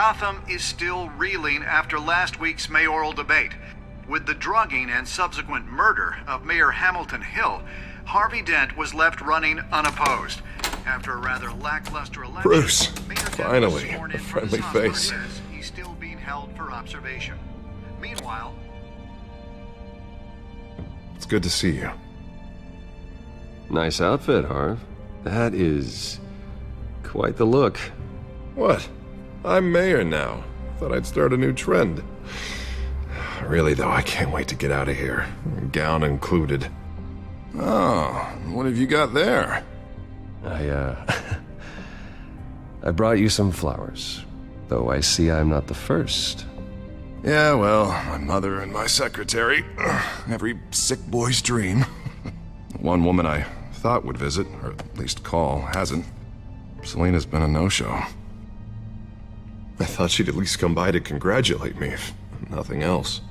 Gotham is still reeling after last week's mayoral debate. With the drugging and subsequent murder of Mayor Hamilton Hill, Harvey Dent was left running unopposed. After a rather lackluster election, Bruce, Mayor Dent was finally, sworn a in friendly for the face. Congress. He's still being held for observation. Meanwhile, It's good to see you. Nice outfit, Harv. That is quite the look. What? I'm mayor now. Thought I'd start a new trend. Really, though, I can't wait to get out of here. Gown included. Oh, what have you got there? I brought you some flowers. Though I see I'm not the first. Yeah, well, my mother and my secretary. Every sick boy's dream. One woman I thought would visit, or at least call, hasn't. Selena's been a no-show. I thought she'd at least come by to congratulate me, if nothing else.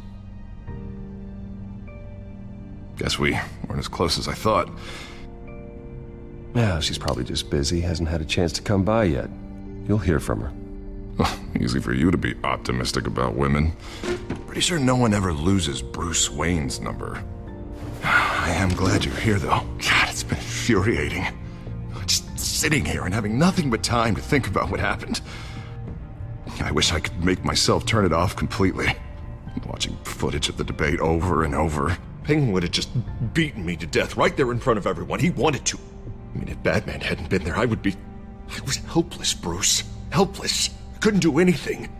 Guess we weren't as close as I thought. Yeah, she's probably just busy, hasn't had a chance to come by yet. You'll hear from her. Easy for you to be optimistic about women. Pretty sure no one ever loses Bruce Wayne's number. I am glad you're here, though. God, it's been infuriating. Just sitting here and having nothing but time to think about what happened. I wish I could make myself turn it off completely. Watching footage of the debate over and over. Penguin would have just beaten me to death right there in front of everyone. He wanted to. I mean, if Batman hadn't been there, I was helpless, Bruce. Helpless. I couldn't do anything.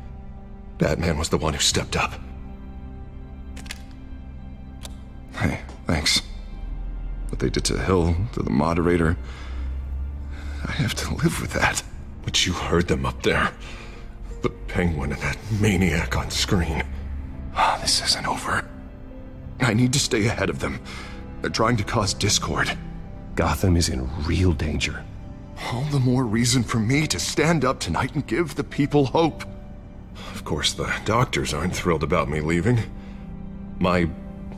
Batman was the one who stepped up. Hey, thanks. What they did to Hill, to the moderator, I have to live with that. But you heard them up there. The Penguin and that maniac on screen. This isn't over. I need to stay ahead of them. They're trying to cause discord. Gotham is in real danger. All the more reason for me to stand up tonight and give the people hope. Of course, the doctors aren't thrilled about me leaving. My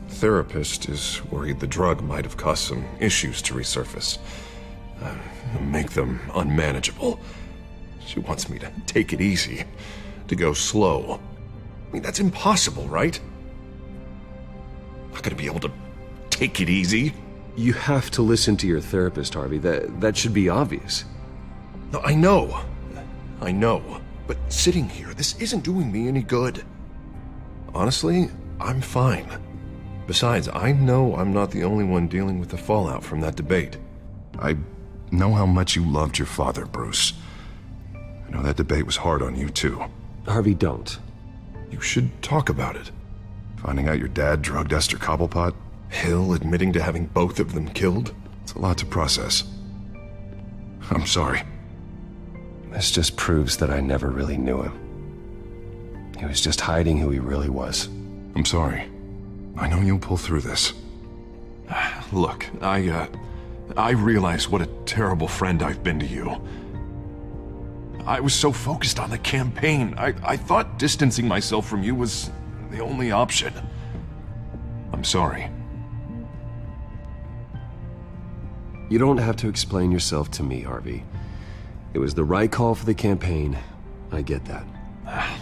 therapist is worried the drug might have caused some issues to resurface. Make them unmanageable. She wants me to take it easy, to go slow. I mean, that's impossible, right? I'm not gonna be able to take it easy. You have to listen to your therapist, Harvey. That should be obvious. No, I know. But sitting here, this isn't doing me any good. Honestly, I'm fine. Besides, I know I'm not the only one dealing with the fallout from that debate. I know how much you loved your father, Bruce. I know that debate was hard on you, too. Harvey, don't. You should talk about it. Finding out your dad drugged Esther Cobblepot, Hill admitting to having both of them killed. It's a lot to process. I'm sorry. This just proves that I never really knew him. He was just hiding who he really was. I'm sorry. I know you'll pull through this. Look, I realize what a terrible friend I've been to you. I was so focused on the campaign. I thought distancing myself from you was the only option. I'm sorry. You don't have to explain yourself to me, Harvey. It was the right call for the campaign. I get that.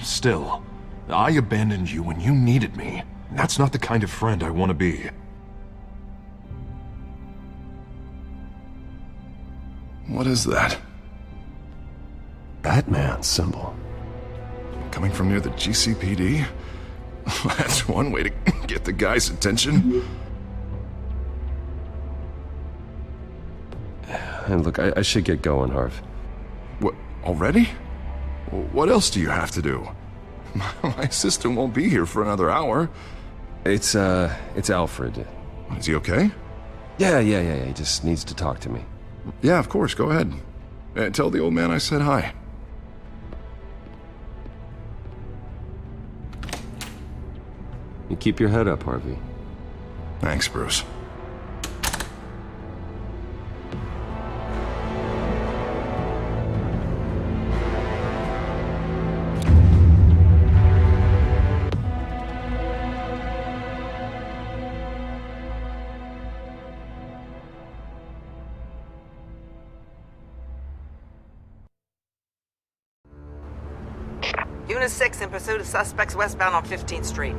Still, I abandoned you when you needed me. That's not the kind of friend I want to be. What is that? Batman symbol. Coming from near the GCPD? That's one way to get the guy's attention. And look, I should get going, Harv. What, already? What else do you have to do? My assistant won't be here for another hour. It's Alfred. Is he okay? Yeah, he just needs to talk to me. Yeah, of course, go ahead. Tell the old man I said hi. You keep your head up, Harvey. Thanks, Bruce. Unit 6 in pursuit of suspects westbound on 15th Street.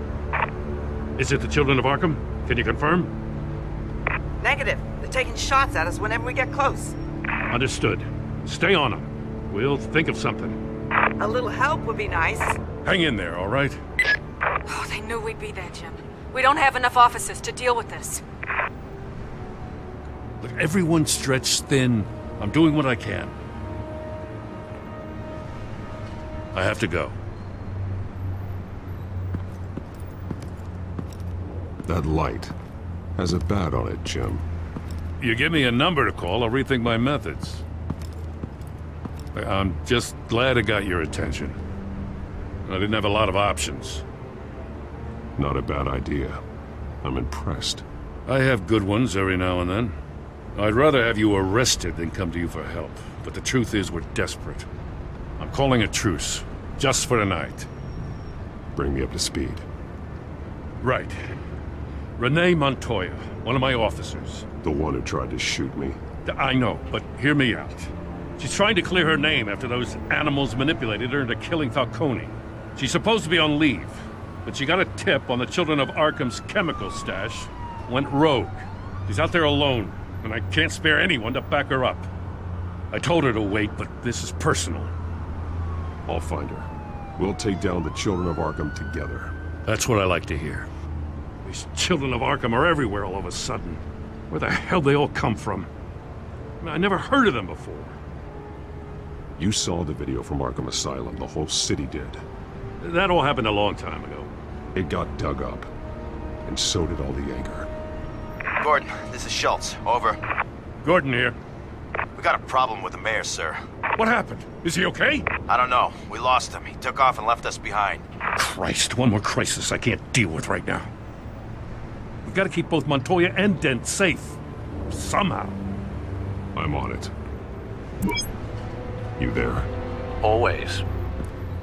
Is it the Children of Arkham? Can you confirm? Negative. They're taking shots at us whenever we get close. Understood. Stay on them. We'll think of something. A little help would be nice. Hang in there, all right? Oh, they knew we'd be there, Jim. We don't have enough officers to deal with this. Look, everyone's stretched thin. I'm doing what I can. I have to go. That light has a bat on it, Jim. You give me a number to call, I'll rethink my methods. I'm just glad I got your attention. I didn't have a lot of options. Not a bad idea. I'm impressed. I have good ones every now and then. I'd rather have you arrested than come to you for help. But the truth is, we're desperate. I'm calling a truce. Just for tonight. Bring me up to speed. Right. Renee Montoya, one of my officers. The one who tried to shoot me. I know, but hear me out. She's trying to clear her name after those animals manipulated her into killing Falcone. She's supposed to be on leave, but she got a tip on the Children of Arkham's chemical stash, went rogue. She's out there alone, and I can't spare anyone to back her up. I told her to wait, but this is personal. I'll find her. We'll take down the Children of Arkham together. That's what I like to hear. These Children of Arkham are everywhere all of a sudden. Where the hell they all come from? I never heard of them before. You saw the video from Arkham Asylum. The whole city did. That all happened a long time ago. It got dug up. And so did all the anger. Gordon, this is Schultz. Over. Gordon here. We got a problem with the mayor, sir. What happened? Is he okay? I don't know. We lost him. He took off and left us behind. Christ, one more crisis I can't deal with right now. We've got to keep both Montoya and Dent safe. Somehow. I'm on it. You there? Always.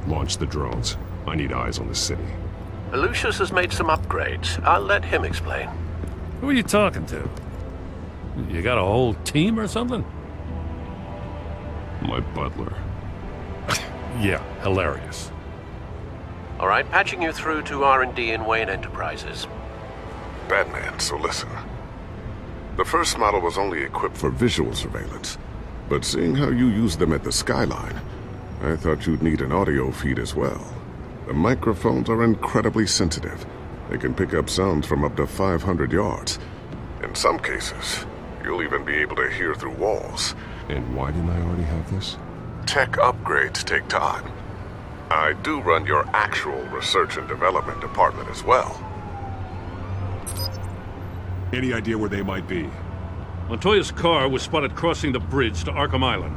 Launch the drones. I need eyes on the city. Lucius has made some upgrades. I'll let him explain. Who are you talking to? You got a whole team or something? My butler. Yeah, hilarious. All right, patching you through to R&D in Wayne Enterprises. Batman, so listen. The first model was only equipped for visual surveillance, but seeing how you use them at the Skyline, I thought you'd need an audio feed as well. The microphones are incredibly sensitive. They can pick up sounds from up to 500 yards. In some cases, you'll even be able to hear through walls. And why didn't I already have this? Tech upgrades take time. I do run your actual research and development department as well. Any idea where they might be? Montoya's car was spotted crossing the bridge to Arkham Island.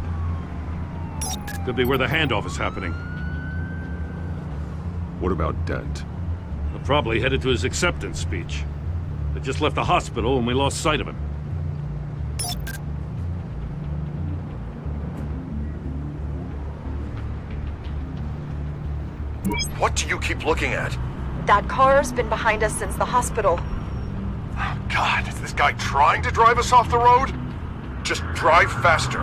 Could be where the handoff is happening. What about Dent? They're probably headed to his acceptance speech. They just left the hospital and we lost sight of him. What do you keep looking at? That car's been behind us since the hospital. God, is this guy trying to drive us off the road? Just drive faster.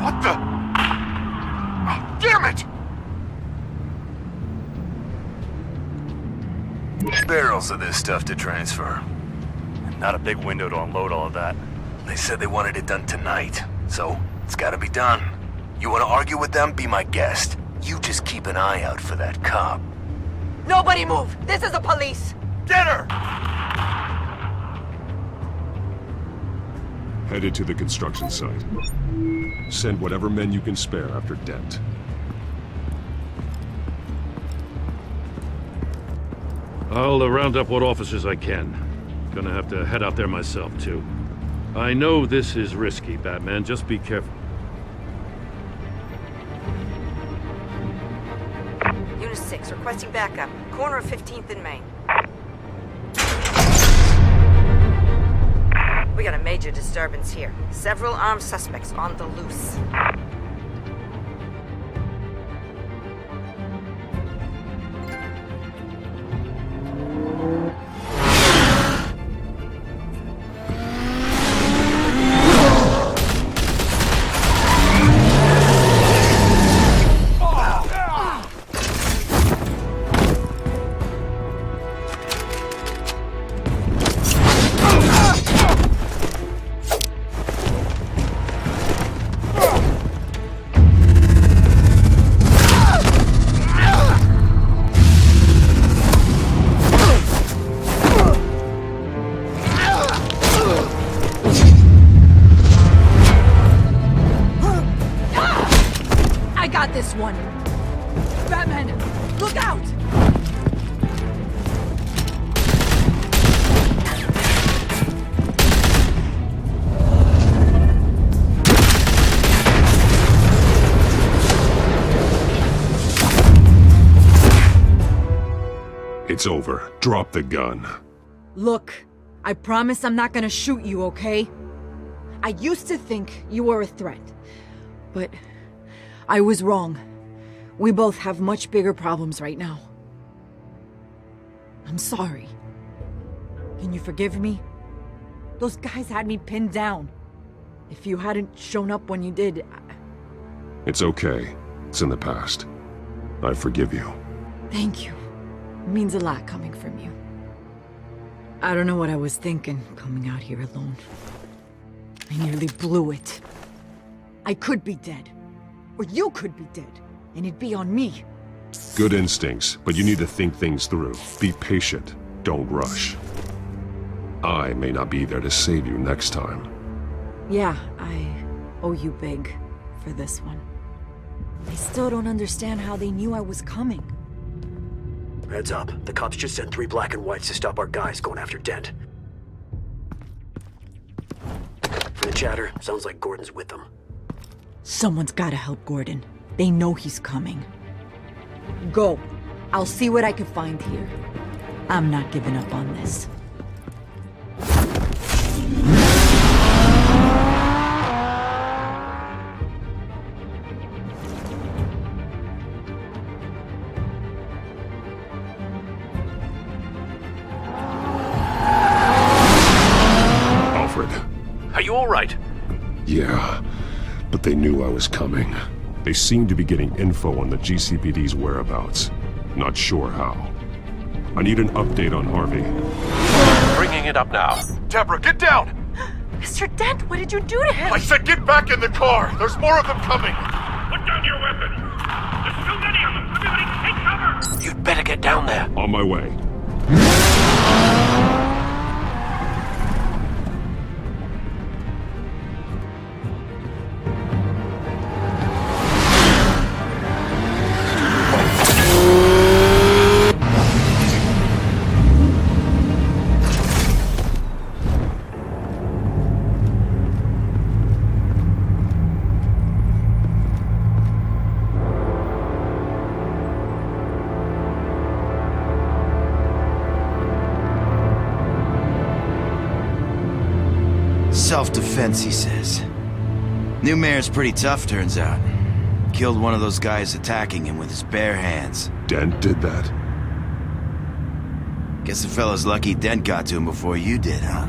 What the? Oh, damn it! Barrels of this stuff to transfer. Not a big window to unload all of that. They said they wanted it done tonight, so it's gotta be done. You wanna argue with them? Be my guest. You just keep an eye out for that cop. Nobody move! This is the police! Get her! Headed to the construction site. Send whatever men you can spare after Dent. I'll round up what officers I can. Gonna have to head out there myself, too. I know this is risky, Batman. Just be careful. Unit 6, requesting backup. Corner of 15th and Main. We got a major disturbance here. Several armed suspects on the loose. this one! Batman, look out! It's over. Drop the gun. Look, I promise I'm not gonna shoot you, okay? I used to think you were a threat, but I was wrong. We both have much bigger problems right now. I'm sorry. Can you forgive me? Those guys had me pinned down. If you hadn't shown up when you did... It's okay. It's in the past. I forgive you. Thank you. It means a lot coming from you. I don't know what I was thinking, coming out here alone. I nearly blew it. I could be dead. Or you could be dead. And it'd be on me. Good instincts, but you need to think things through. Be patient. Don't rush. I may not be there to save you next time. Yeah, I owe you big for this one. I still don't understand how they knew I was coming. Heads up. The cops just sent 3 black and whites to stop our guys going after Dent. From the chatter, sounds like Gordon's with them. Someone's gotta help Gordon. They know he's coming. Go. I'll see what I can find here. I'm not giving up on this. Are you all right? Yeah, but they knew I was coming. They seemed to be getting info on the GCPD's whereabouts. Not sure how. I need an update on Harvey. Bringing it up now. Deborah, get down! Mr. Dent, what did you do to him? I said get back in the car! There's more of them coming! Put down your weapon! There's too many of them! Everybody take cover! You'd better get down there. On my way. Self-defense, he says. New mayor's pretty tough, turns out. Killed one of those guys attacking him with his bare hands. Dent did that? Guess the fella's lucky Dent got to him before you did, huh?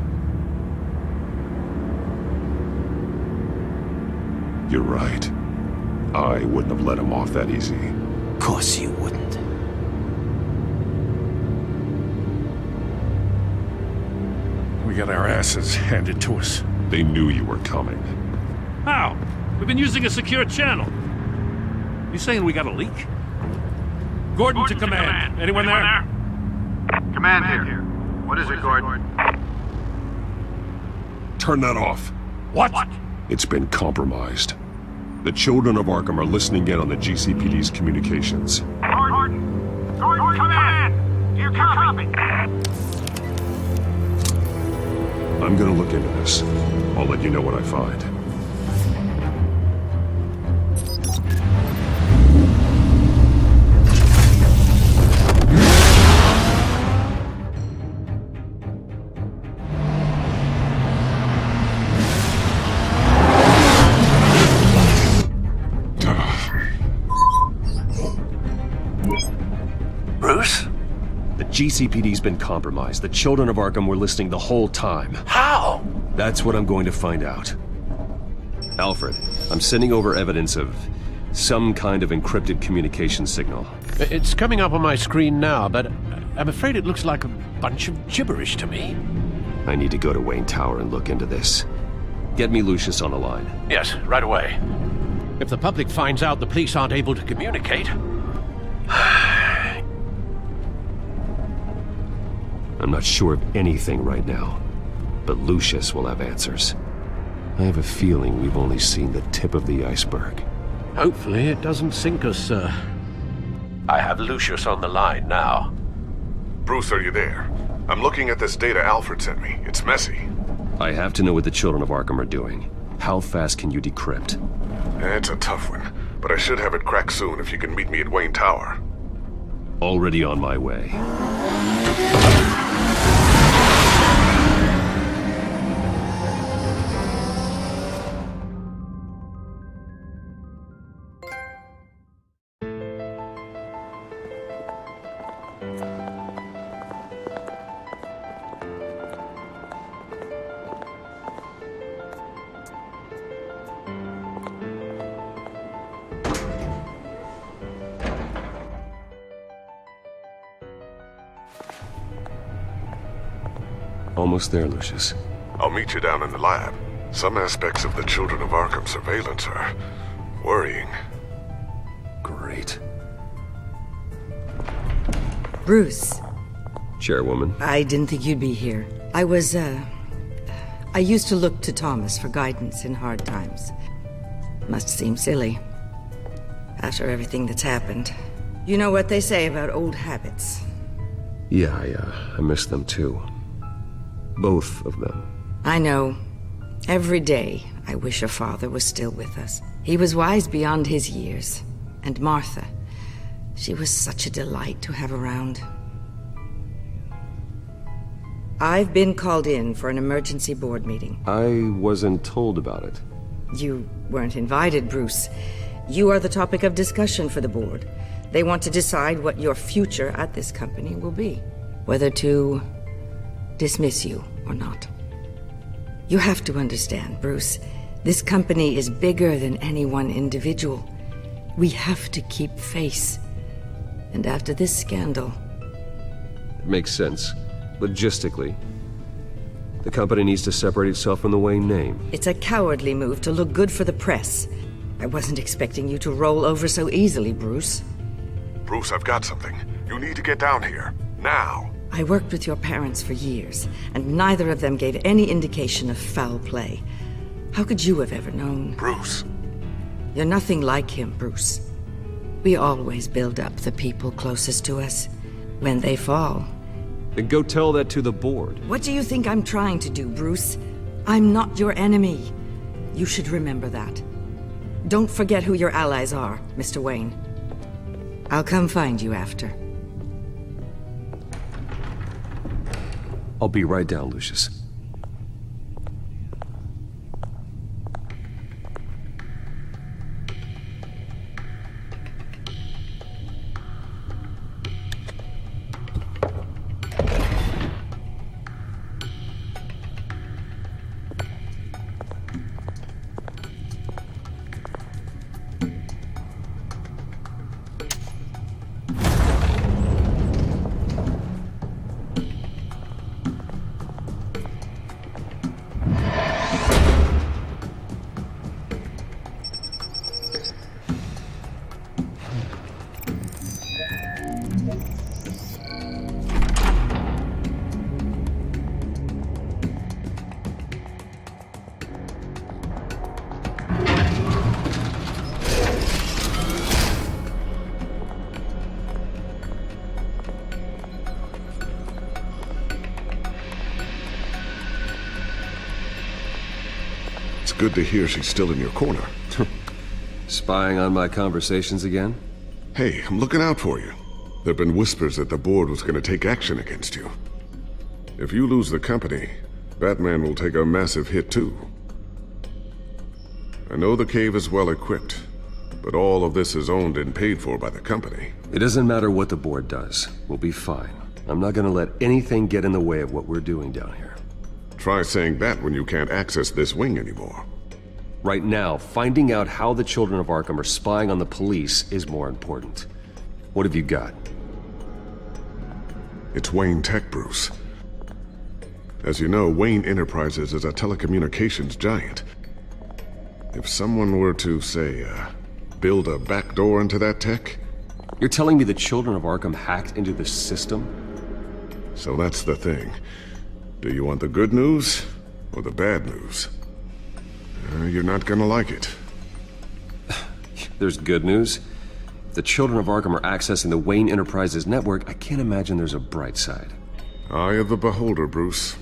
You're right. I wouldn't have let him off that easy. Of course you wouldn't. We got our asses handed to us. They knew you were coming. How? We've been using a secure channel. You saying we got a leak? Gordon to command. Anyone there? Command here. What is it, Gordon? Turn that off. What? It's been compromised. The children of Arkham are listening in on the GCPD's communications. Gordon, command! Do you copy? I'm gonna look into this. I'll let you know what I find. Bruce? The GCPD's been compromised. The children of Arkham were listening the whole time. How? That's what I'm going to find out. Alfred, I'm sending over evidence of some kind of encrypted communication signal. It's coming up on my screen now, but I'm afraid it looks like a bunch of gibberish to me. I need to go to Wayne Tower and look into this. Get me Lucius on the line. Yes, right away. If the public finds out the police aren't able to communicate... I'm not sure of anything right now, but Lucius will have answers. I have a feeling we've only seen the tip of the iceberg. Hopefully it doesn't sink us, sir. I have Lucius on the line now. Bruce, are you there? I'm looking at this data Alfred sent me. It's messy. I have to know what the Children of Arkham are doing. How fast can you decrypt? It's a tough one, but I should have it cracked soon if you can meet me at Wayne Tower. Already on my way. Almost there, Lucius. I'll meet you down in the lab. Some aspects of the Children of Arkham surveillance are worrying. Great. Bruce. Chairwoman. I didn't think you'd be here. I used to look to Thomas for guidance in hard times. Must seem silly. After everything that's happened. You know what they say about old habits. Yeah, I miss them too. Both of them. I know. Every day, I wish your father was still with us. He was wise beyond his years. And Martha, she was such a delight to have around. I've been called in for an emergency board meeting. I wasn't told about it. You weren't invited, Bruce. You are the topic of discussion for the board. They want to decide what your future at this company will be. Whether to dismiss you or not. You have to understand, Bruce. This company is bigger than any one individual. We have to keep face. And after this scandal... It makes sense. Logistically. The company needs to separate itself from the Wayne name. It's a cowardly move to look good for the press. I wasn't expecting you to roll over so easily, Bruce. Bruce, I've got something. You need to get down here. Now. I worked with your parents for years, and neither of them gave any indication of foul play. How could you have ever known? Bruce. You're nothing like him, Bruce. We always build up the people closest to us. When they fall... Then go tell that to the board. What do you think I'm trying to do, Bruce? I'm not your enemy. You should remember that. Don't forget who your allies are, Mr. Wayne. I'll come find you after. I'll be right down, Lucius. Good to hear she's still in your corner. Spying on my conversations again? Hey, I'm looking out for you. There've been whispers that the board was going to take action against you. If you lose the company, Batman will take a massive hit too. I know the cave is well equipped, but all of this is owned and paid for by the company. It doesn't matter what the board does. We'll be fine. I'm not gonna let anything get in the way of what we're doing down here. Try saying that when you can't access this wing anymore. Right now, finding out how the Children of Arkham are spying on the police is more important. What have you got? It's Wayne Tech, Bruce. As you know, Wayne Enterprises is a telecommunications giant. If someone were to, say, build a backdoor into that tech... You're telling me the Children of Arkham hacked into the system? So that's the thing. Do you want the good news or the bad news? You're not gonna like it. There's good news. If the children of Arkham are accessing the Wayne Enterprises network, I can't imagine there's a bright side. Eye of the beholder, Bruce.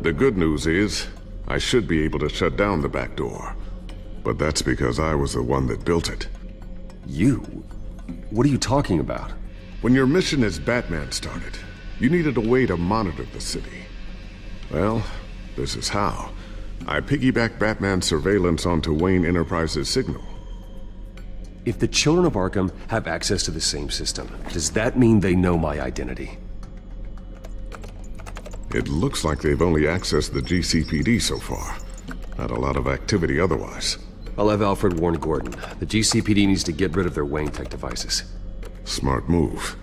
The good news is, I should be able to shut down the back door. But that's because I was the one that built it. You? What are you talking about? When your mission as Batman started, you needed a way to monitor the city. Well, this is how. I piggybacked Batman's surveillance onto Wayne Enterprises' signal. If the children of Arkham have access to the same system, does that mean they know my identity? It looks like they've only accessed the GCPD so far. Not a lot of activity otherwise. I'll have Alfred warn Gordon. The GCPD needs to get rid of their Wayne Tech devices. Smart move.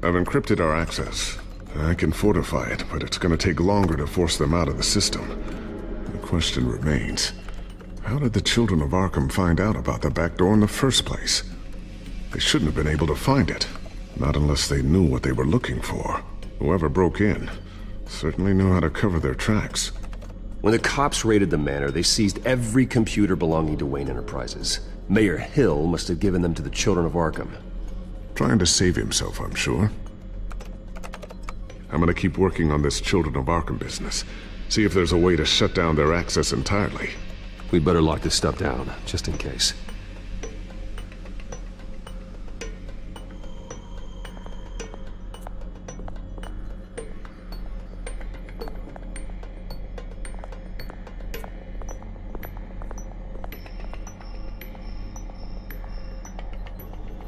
I've encrypted our access. I can fortify it, but it's gonna take longer to force them out of the system. The question remains, how did the children of Arkham find out about the back door in the first place? They shouldn't have been able to find it. Not unless they knew what they were looking for. Whoever broke in certainly knew how to cover their tracks. When the cops raided the manor, they seized every computer belonging to Wayne Enterprises. Mayor Hill must have given them to the children of Arkham. Trying to save himself, I'm sure. I'm gonna keep working on this Children of Arkham business. See if there's a way to shut down their access entirely. We better lock this stuff down, just in case.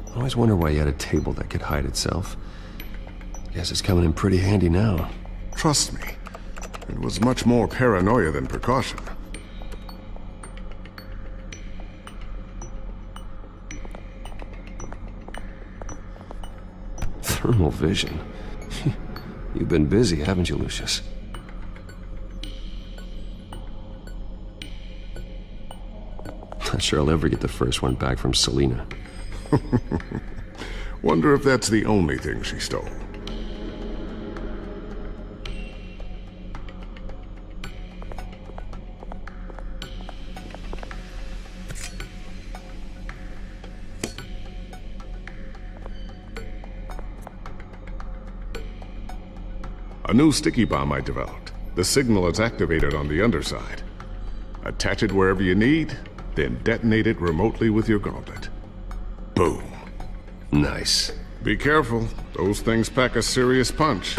I always wonder why you had a table that could hide itself. Guess it's coming in pretty handy now. Trust me, it was much more paranoia than precaution. Thermal vision. You've been busy, haven't you, Lucius? Not sure I'll ever get the first one back from Selina. Wonder if that's the only thing she stole. A new sticky bomb I developed. The signal is activated on the underside. Attach it wherever you need, then detonate it remotely with your gauntlet. Boom. Nice. Be careful. Those things pack a serious punch.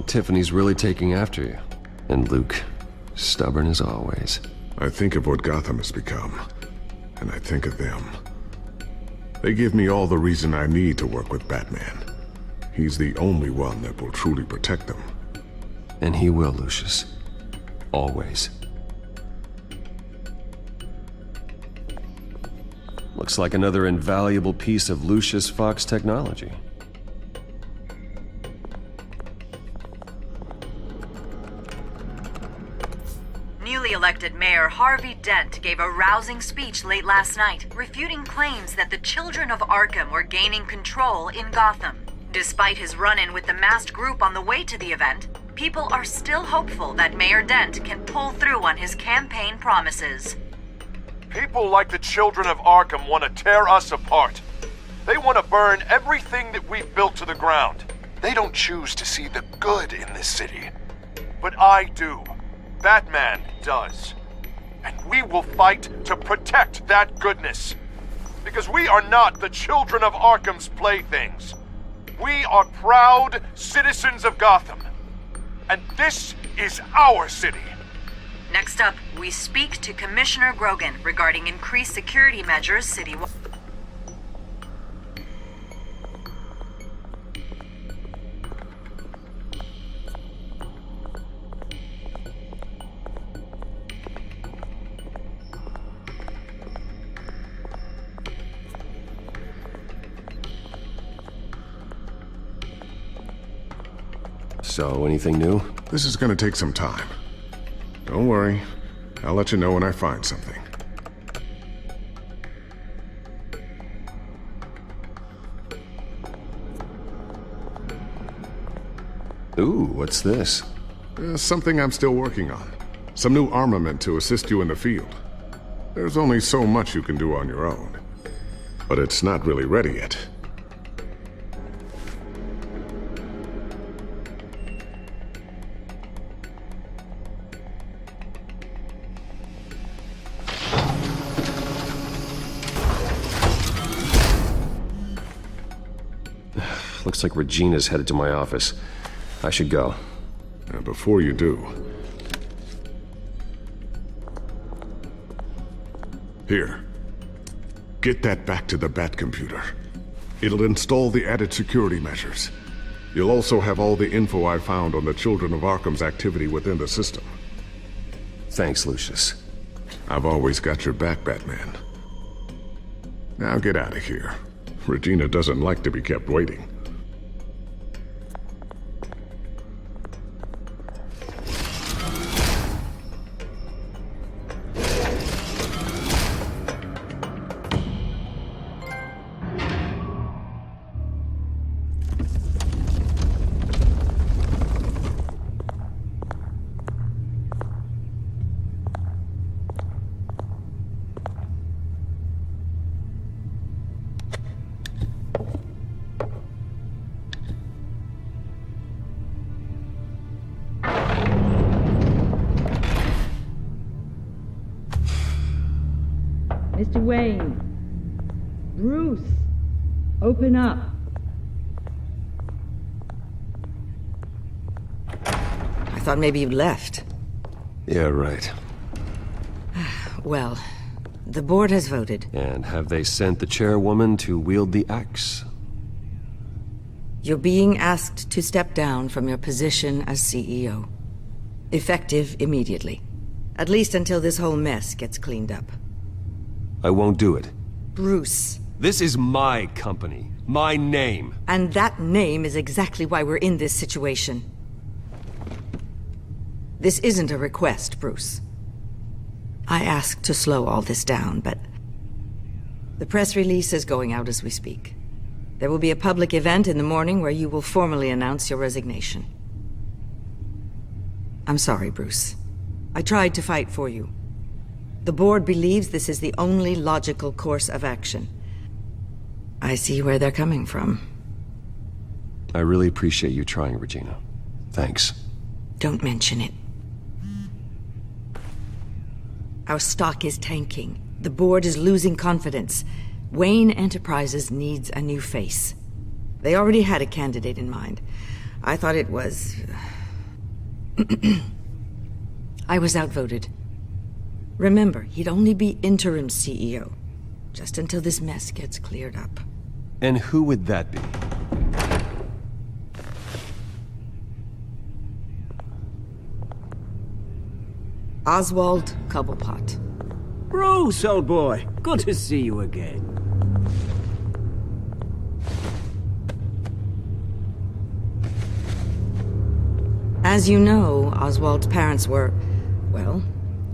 Tiffany's really taking after you. And Luke, stubborn as always. I think of what Gotham has become, and I think of them. They give me all the reason I need to work with Batman. He's the only one that will truly protect them. And he will, Lucius. Always. Looks like another invaluable piece of Lucius Fox technology. Newly elected Mayor Harvey Dent gave a rousing speech late last night, refuting claims that the children of Arkham were gaining control in Gotham. Despite his run-in with the masked group on the way to the event, people are still hopeful that Mayor Dent can pull through on his campaign promises. People like the children of Arkham want to tear us apart. They want to burn everything that we've built to the ground. They don't choose to see the good in this city. But I do. Batman does. And we will fight to protect that goodness. Because we are not the children of Arkham's playthings. We are proud citizens of Gotham. And this is our city. Next up, we speak to Commissioner Grogan regarding increased security measures citywide. So, anything new? This is gonna take some time. Don't worry. I'll let you know when I find something. Ooh, what's this? Something I'm still working on. Some new armament to assist you in the field. There's only so much you can do on your own. But it's not really ready yet. Looks like Regina's headed to my office. I should go. Now, before you do... Here. Get that back to the Bat computer. It'll install the added security measures. You'll also have all the info I found on the Children of Arkham's activity within the system. Thanks, Lucius. I've always got your back, Batman. Now get out of here. Regina doesn't like to be kept waiting. Mr. Wayne. Bruce. Open up. I thought maybe you'd left. Yeah, right. Well, the board has voted. And have they sent the chairwoman to wield the axe? You're being asked to step down from your position as CEO. Effective immediately. At least until this whole mess gets cleaned up. I won't do it. Bruce. This is my company. My name. And that name is exactly why we're in this situation. This isn't a request, Bruce. I asked to slow all this down, but... the press release is going out as we speak. There will be a public event in the morning where you will formally announce your resignation. I'm sorry, Bruce. I tried to fight for you. The board believes this is the only logical course of action. I see where they're coming from. I really appreciate you trying, Regina. Thanks. Don't mention it. Our stock is tanking. The board is losing confidence. Wayne Enterprises needs a new face. They already had a candidate in mind. I thought it was... I was outvoted. Remember, he'd only be interim CEO, just until this mess gets cleared up. And who would that be? Oswald Cobblepot. Bruce, old boy. Good to see you again. As you know, Oswald's parents were, well,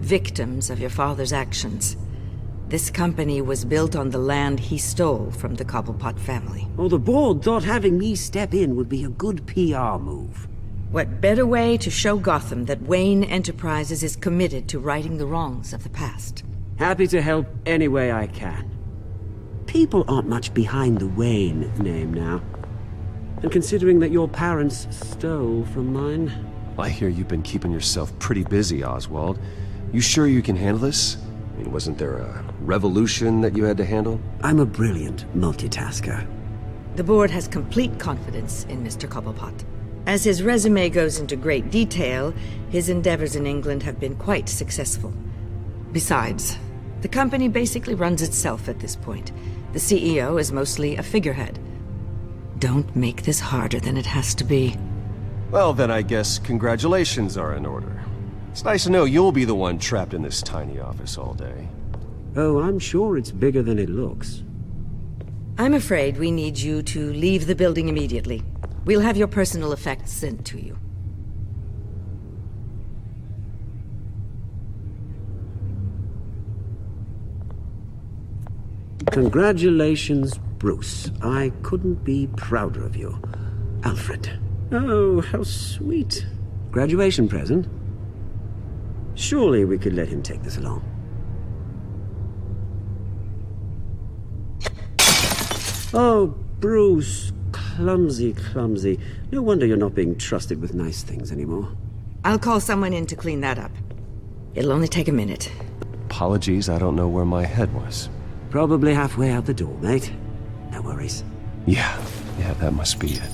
victims of your father's actions. This company was built on the land he stole from the Cobblepot family. Oh, the board thought having me step in would be a good PR move. What better way to show Gotham that Wayne Enterprises is committed to righting the wrongs of the past? Happy to help any way I can. People aren't much behind the Wayne name now. And considering that your parents stole from mine... I hear you've been keeping yourself pretty busy, Oswald. You sure you can handle this? I mean, wasn't there a revolution that you had to handle? I'm a brilliant multitasker. The board has complete confidence in Mr. Cobblepot. As his resume goes into great detail, his endeavors in England have been quite successful. Besides, the company basically runs itself at this point. The CEO is mostly a figurehead. Don't make this harder than it has to be. Well, then I guess congratulations are in order. It's nice to know you'll be the one trapped in this tiny office all day. Oh, I'm sure it's bigger than it looks. I'm afraid we need you to leave the building immediately. We'll have your personal effects sent to you. Congratulations, Bruce. I couldn't be prouder of you. Alfred. Oh, how sweet. Graduation present? Surely we could let him take this along. Oh, Bruce. Clumsy, clumsy. No wonder you're not being trusted with nice things anymore. I'll call someone in to clean that up. It'll only take a minute. Apologies, I don't know where my head was. Probably halfway out the door, mate. No worries. Yeah, that must be it.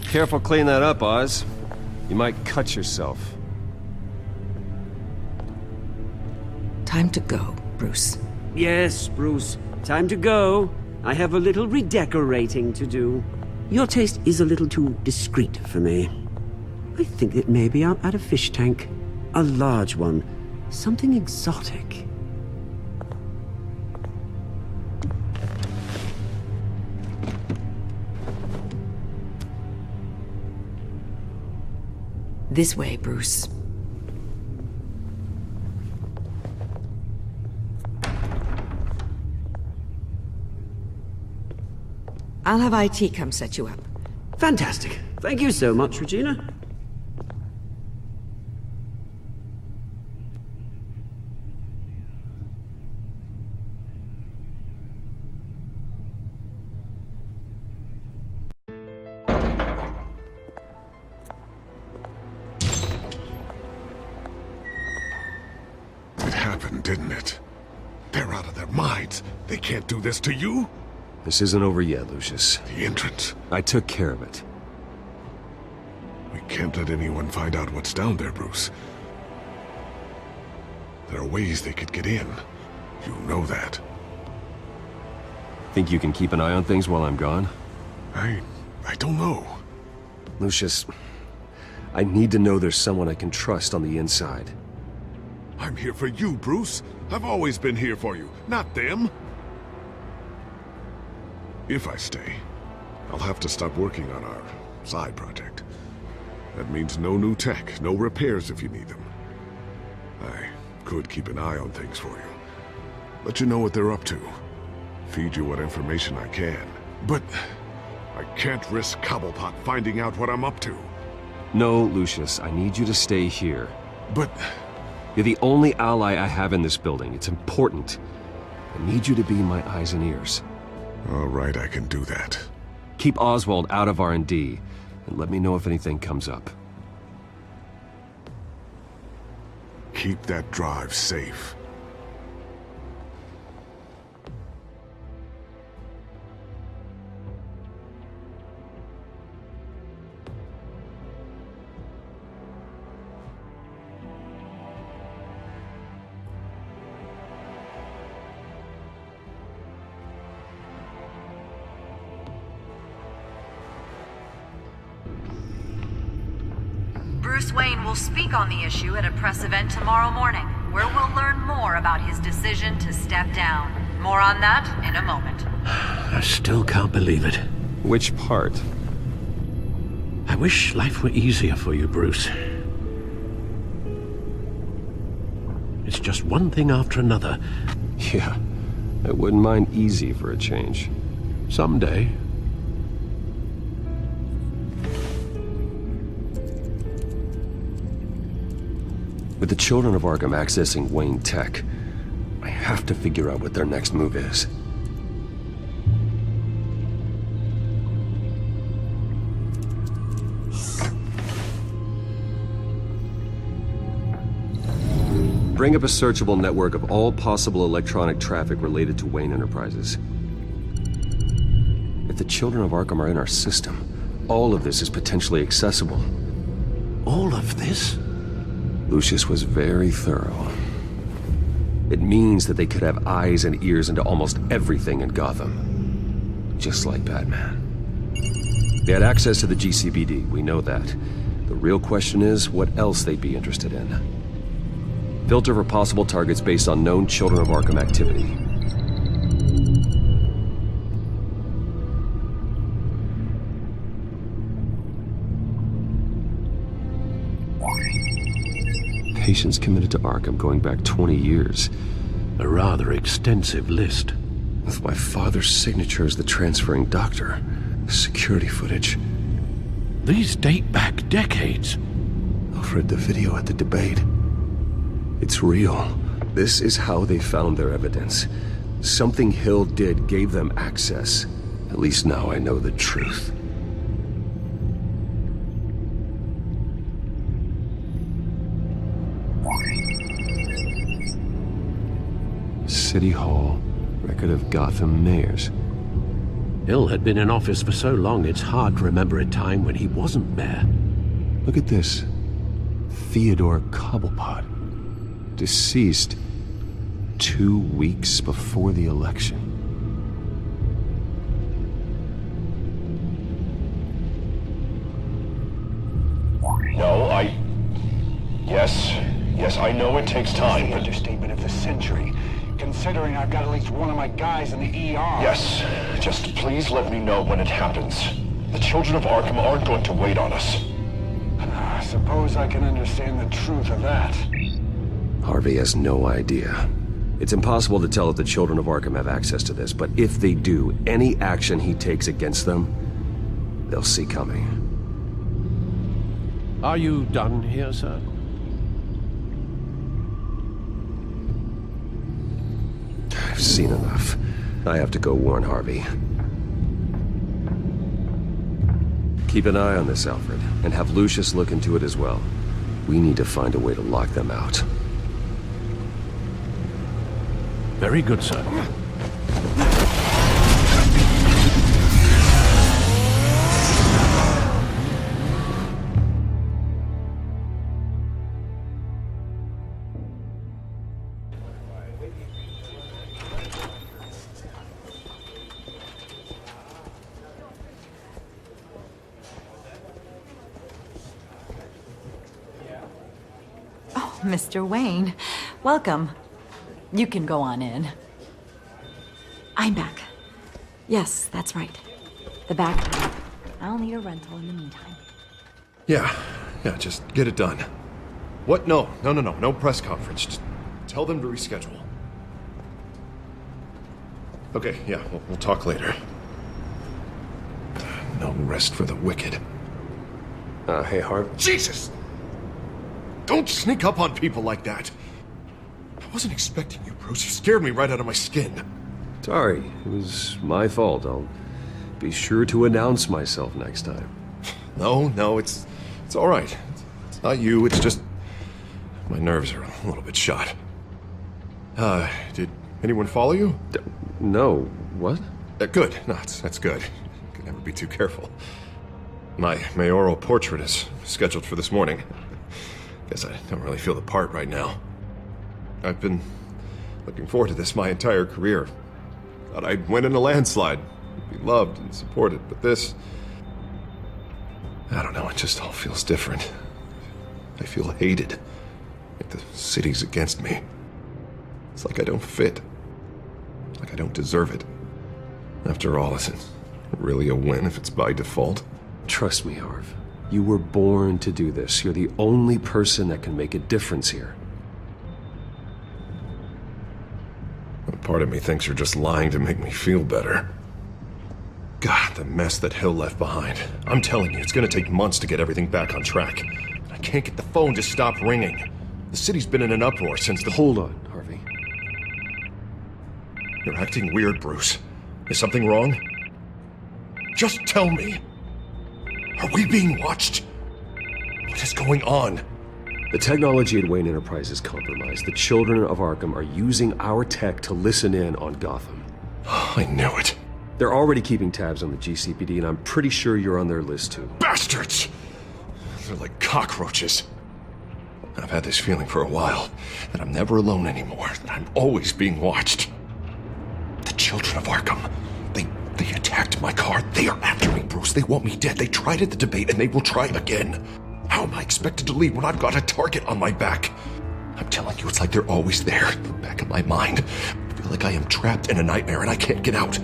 Careful clean that up, Oz. You might cut yourself. Time to go, Bruce. Yes, Bruce. Time to go. I have a little redecorating to do. Your taste is a little too discreet for me. I think that maybe I'll add a fish tank. A large one. Something exotic. This way, Bruce. I'll have IT come set you up. Fantastic. Thank you so much, Regina. It happened, didn't it? They're out of their minds. They can't do this to you. This isn't over yet, Lucius. The entrance. I took care of it. We can't let anyone find out what's down there, Bruce. There are ways they could get in. You know that. Think you can keep an eye on things while I'm gone? I don't know. Lucius, I need to know there's someone I can trust on the inside. I'm here for you, Bruce. I've always been here for you, not them. If I stay, I'll have to stop working on our side project. That means no new tech, no repairs if you need them. I could keep an eye on things for you. Let you know what they're up to. Feed you what information I can. But I can't risk Cobblepot finding out what I'm up to. No, Lucius, I need you to stay here. But you're the only ally I have in this building. It's important. I need you to be my eyes and ears. All right, I can do that. Keep Oswald out of R&D, and let me know if anything comes up. Keep that drive safe. Bruce Wayne will speak on the issue at a press event tomorrow morning, where we'll learn more about his decision to step down. More on that in a moment. I still can't believe it. Which part? I wish life were easier for you, Bruce. It's just one thing after another. Yeah, I wouldn't mind easy for a change. Someday. With the children of Arkham accessing Wayne Tech, I have to figure out what their next move is. Bring up a searchable network of all possible electronic traffic related to Wayne Enterprises. If the children of Arkham are in our system, all of this is potentially accessible. All of this? Lucius was very thorough. It means that they could have eyes and ears into almost everything in Gotham. Just like Batman. They had access to the GCPD, we know that. The real question is, what else they'd be interested in. Filter for possible targets based on known Children of Arkham activity. Patients committed to Arkham going back 20 years. A rather extensive list. With my father's signature as the transferring doctor. Security footage. These date back decades. I've read the video at the debate. It's real. This is how they found their evidence. Something Hill did gave them access. At least now I know the truth. City Hall. Record of Gotham mayors. Hill had been in office for so long, it's hard to remember a time when he wasn't mayor. Look at this. Theodore Cobblepot. Deceased 2 weeks before the election. No, Yes, I know it takes time, but... Understatement of the century. Considering I've got at least one of my guys in the ER. Yes, just please let me know when it happens. The children of Arkham aren't going to wait on us. I suppose I can understand the truth of that. Harvey has no idea. It's impossible to tell if the children of Arkham have access to this, but if they do, any action he takes against them, they'll see coming. Are you done here, sir? I've seen enough. I have to go warn Harvey. Keep an eye on this, Alfred, and have Lucius look into it as well. We need to find a way to lock them out. Very good, sir. Mr. Wayne, welcome. You can go on in. I'm back. Yes, that's right. The back. I'll need a rental in the meantime. Yeah, just get it done. What? No press conference. Just tell them to reschedule. Okay, yeah, we'll talk later. No rest for the wicked. Hey, Harv. Jesus! Don't sneak up on people like that. I wasn't expecting you, Bruce. You scared me right out of my skin. Sorry, it was my fault. I'll be sure to announce myself next time. No, it's all right. It's not you, it's just... my nerves are a little bit shot. Did anyone follow you? No. What? Good. No, that's good. Could never be too careful. My mayoral portrait is scheduled for this morning. Guess I don't really feel the part right now. I've been looking forward to this my entire career. Thought I'd win in a landslide, be loved and supported, but this... I don't know, it just all feels different. I feel hated. Like the city's against me. It's like I don't fit. Like I don't deserve it. After all, is it really a win if it's by default? Trust me, Harv. You were born to do this. You're the only person that can make a difference here. Part of me thinks you're just lying to make me feel better. God, the mess that Hill left behind. I'm telling you, it's gonna take months to get everything back on track. I can't get the phone to stop ringing. The city's been in an uproar since the... Hold on, Harvey. You're acting weird, Bruce. Is something wrong? Just tell me. Are we being watched? What is going on? The technology at Wayne Enterprise is compromised. The children of Arkham are using our tech to listen in on Gotham. I knew it. They're already keeping tabs on the GCPD, and I'm pretty sure you're on their list too. Bastards! They're like cockroaches. I've had this feeling for a while, that I'm never alone anymore, that I'm always being watched. The children of Arkham, they attacked my car. They are after me, Bruce. They want me dead. They tried at the debate, and they will try again. How am I expected to leave when I've got a target on my back? I'm telling you, it's like they're always there, in the back of my mind. I feel like I am trapped in a nightmare and I can't get out.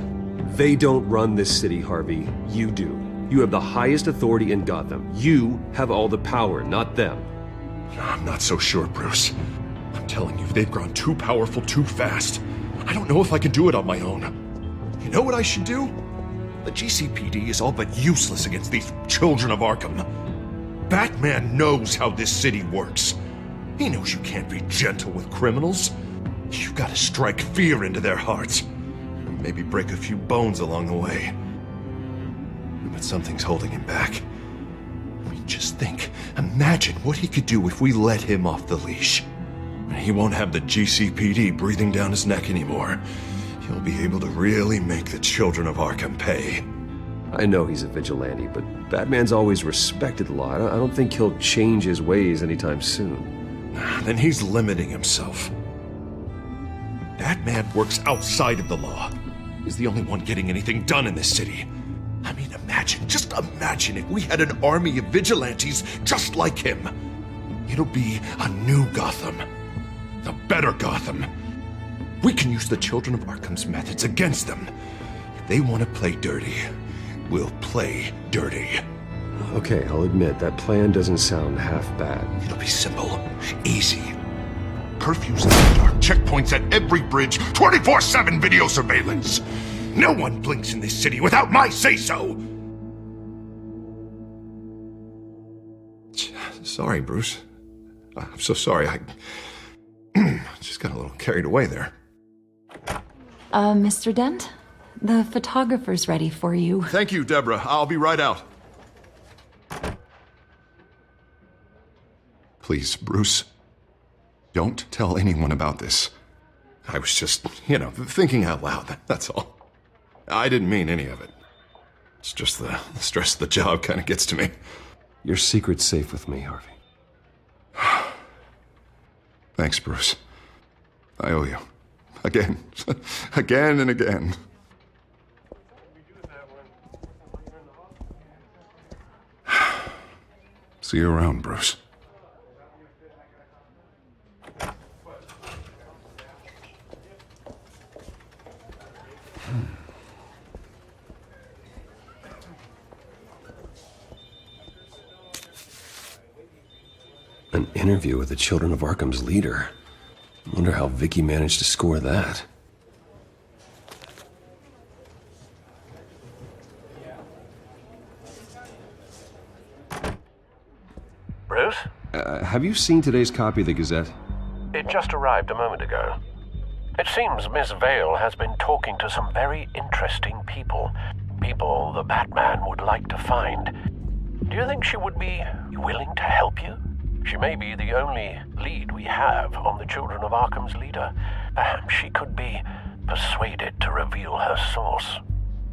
They don't run this city, Harvey. You do. You have the highest authority in Gotham. You have all the power, not them. I'm not so sure, Bruce. I'm I'm telling you, they've grown too powerful too fast. I don't know if I can do it on my own. You know what I should do? The GCPD is all but useless against these children of Arkham. Batman knows how this city works. He knows you can't be gentle with criminals. You've got to strike fear into their hearts. Maybe break a few bones along the way. But something's holding him back. I mean, just think. Imagine what he could do if we let him off the leash. He won't have the GCPD breathing down his neck anymore. He'll be able to really make the children of Arkham pay. I know he's a vigilante, but Batman's always respected the law. I don't think he'll change his ways anytime soon. Then he's limiting himself. Batman works outside of the law. He's the only one getting anything done in this city. I mean, just imagine if we had an army of vigilantes just like him. It'll be a new Gotham. A better Gotham. We can use the children of Arkham's methods against them. If they want to play dirty, we'll play dirty. Okay, I'll admit, that plan doesn't sound half bad. It'll be simple, easy. Curfews in the dark, checkpoints at every bridge, 24/7 video surveillance. No one blinks in this city without my say-so! Sorry, Bruce. I'm so sorry. I just got a little carried away there. Mr. Dent? The photographer's ready for you. Thank you, Deborah. I'll be right out. Please, Bruce, don't tell anyone about this. I was just, thinking out loud, that's all. I didn't mean any of it. It's just the stress of the job kind of gets to me. Your secret's safe with me, Harvey. Thanks, Bruce. I owe you. Again. Again and again. See you around, Bruce. An interview with the Children of Arkham's leader. I wonder how Vicky managed to score that. Bruce? Have you seen today's copy of the Gazette? It just arrived a moment ago. It seems Miss Vale has been talking to some very interesting people. People the Batman would like to find. Do you think she would be willing to help you? She may be the only lead we have on the Children of Arkham's leader. Perhaps she could be persuaded to reveal her source.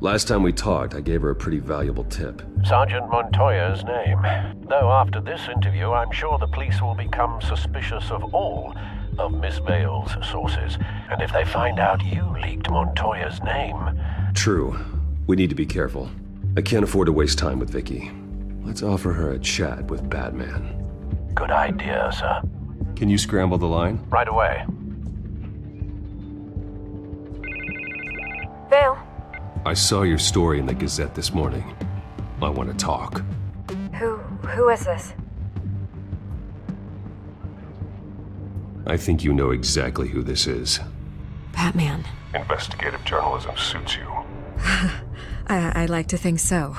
Last time we talked, I gave her a pretty valuable tip. Sergeant Montoya's name. Though after this interview, I'm sure the police will become suspicious of all of Miss Vale's sources. And if they find out you leaked Montoya's name... True. We need to be careful. I can't afford to waste time with Vicky. Let's offer her a chat with Batman. Good idea, sir. Can you scramble the line? Right away. Vale. I saw your story in the Gazette this morning. I want to talk. Who is this? I think you know exactly who this is. Batman. Investigative journalism suits you. I'd like to think so.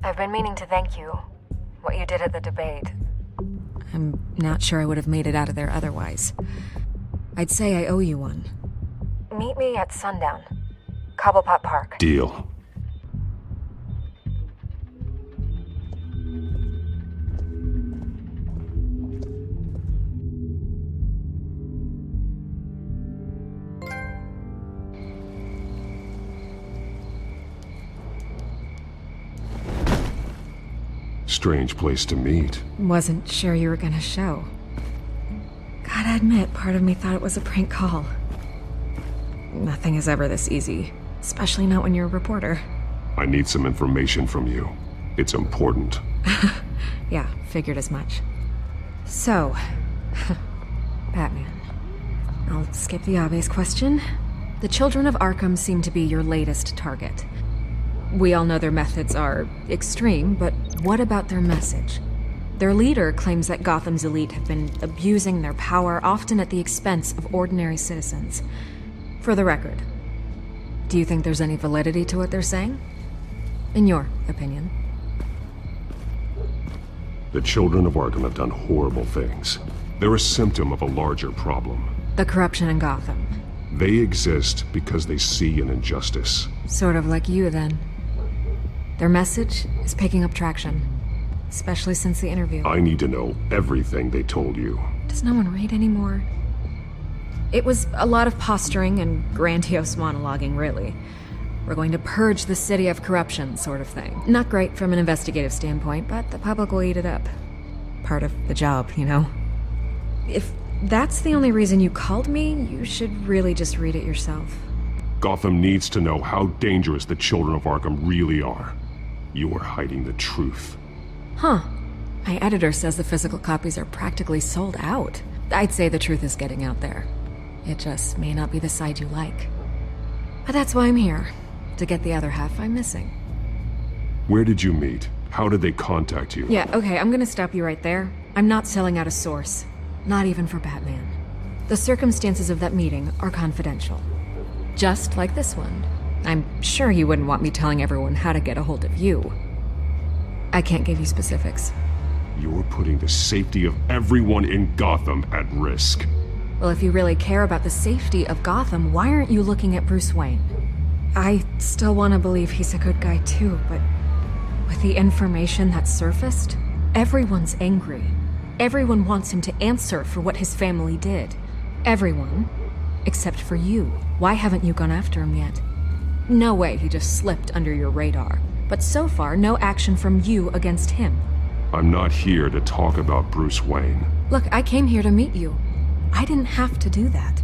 I've been meaning to thank you. What you did at the debate. I'm not sure I would have made it out of there otherwise. I'd say I owe you one. Meet me at sundown. Cobblepot Park. Deal. Strange place to meet. Wasn't sure you were gonna show. Gotta admit, part of me thought it was a prank call. Nothing is ever this easy, especially not when you're a reporter. I need some information from you. It's important. Yeah, figured as much. So, Batman. I'll skip the obvious question. The Children of Arkham seem to be your latest target. We all know their methods are extreme, but what about their message? Their leader claims that Gotham's elite have been abusing their power, often at the expense of ordinary citizens. For the record, do you think there's any validity to what they're saying? In your opinion? The children of Arkham have done horrible things. They're a symptom of a larger problem. The corruption in Gotham. They exist because they see an injustice. Sort of like you, then. Their message is picking up traction. Especially since the interview. I need to know everything they told you. Does no one read anymore? It was a lot of posturing and grandiose monologuing, really. We're going to purge the city of corruption, sort of thing. Not great from an investigative standpoint, but the public will eat it up. Part of the job, you know? If that's the only reason you called me, you should really just read it yourself. Gotham needs to know how dangerous the children of Arkham really are. You are hiding the truth. Huh. My editor says the physical copies are practically sold out. I'd say the truth is getting out there. It just may not be the side you like. But that's why I'm here. To get the other half I'm missing. Where did you meet? How did they contact you? Yeah, okay, I'm gonna stop you right there. I'm not selling out a source. Not even for Batman. The circumstances of that meeting are confidential. Just like this one. I'm sure you wouldn't want me telling everyone how to get a hold of you. I can't give you specifics. You're putting the safety of everyone in Gotham at risk. Well, if you really care about the safety of Gotham, why aren't you looking at Bruce Wayne? I still want to believe he's a good guy too, but with the information that surfaced, everyone's angry. Everyone wants him to answer for what his family did. Everyone, except for you. Why haven't you gone after him yet? No way he just slipped under your radar. But so far, no action from you against him. I'm not here to talk about Bruce Wayne. Look, I came here to meet you. I didn't have to do that.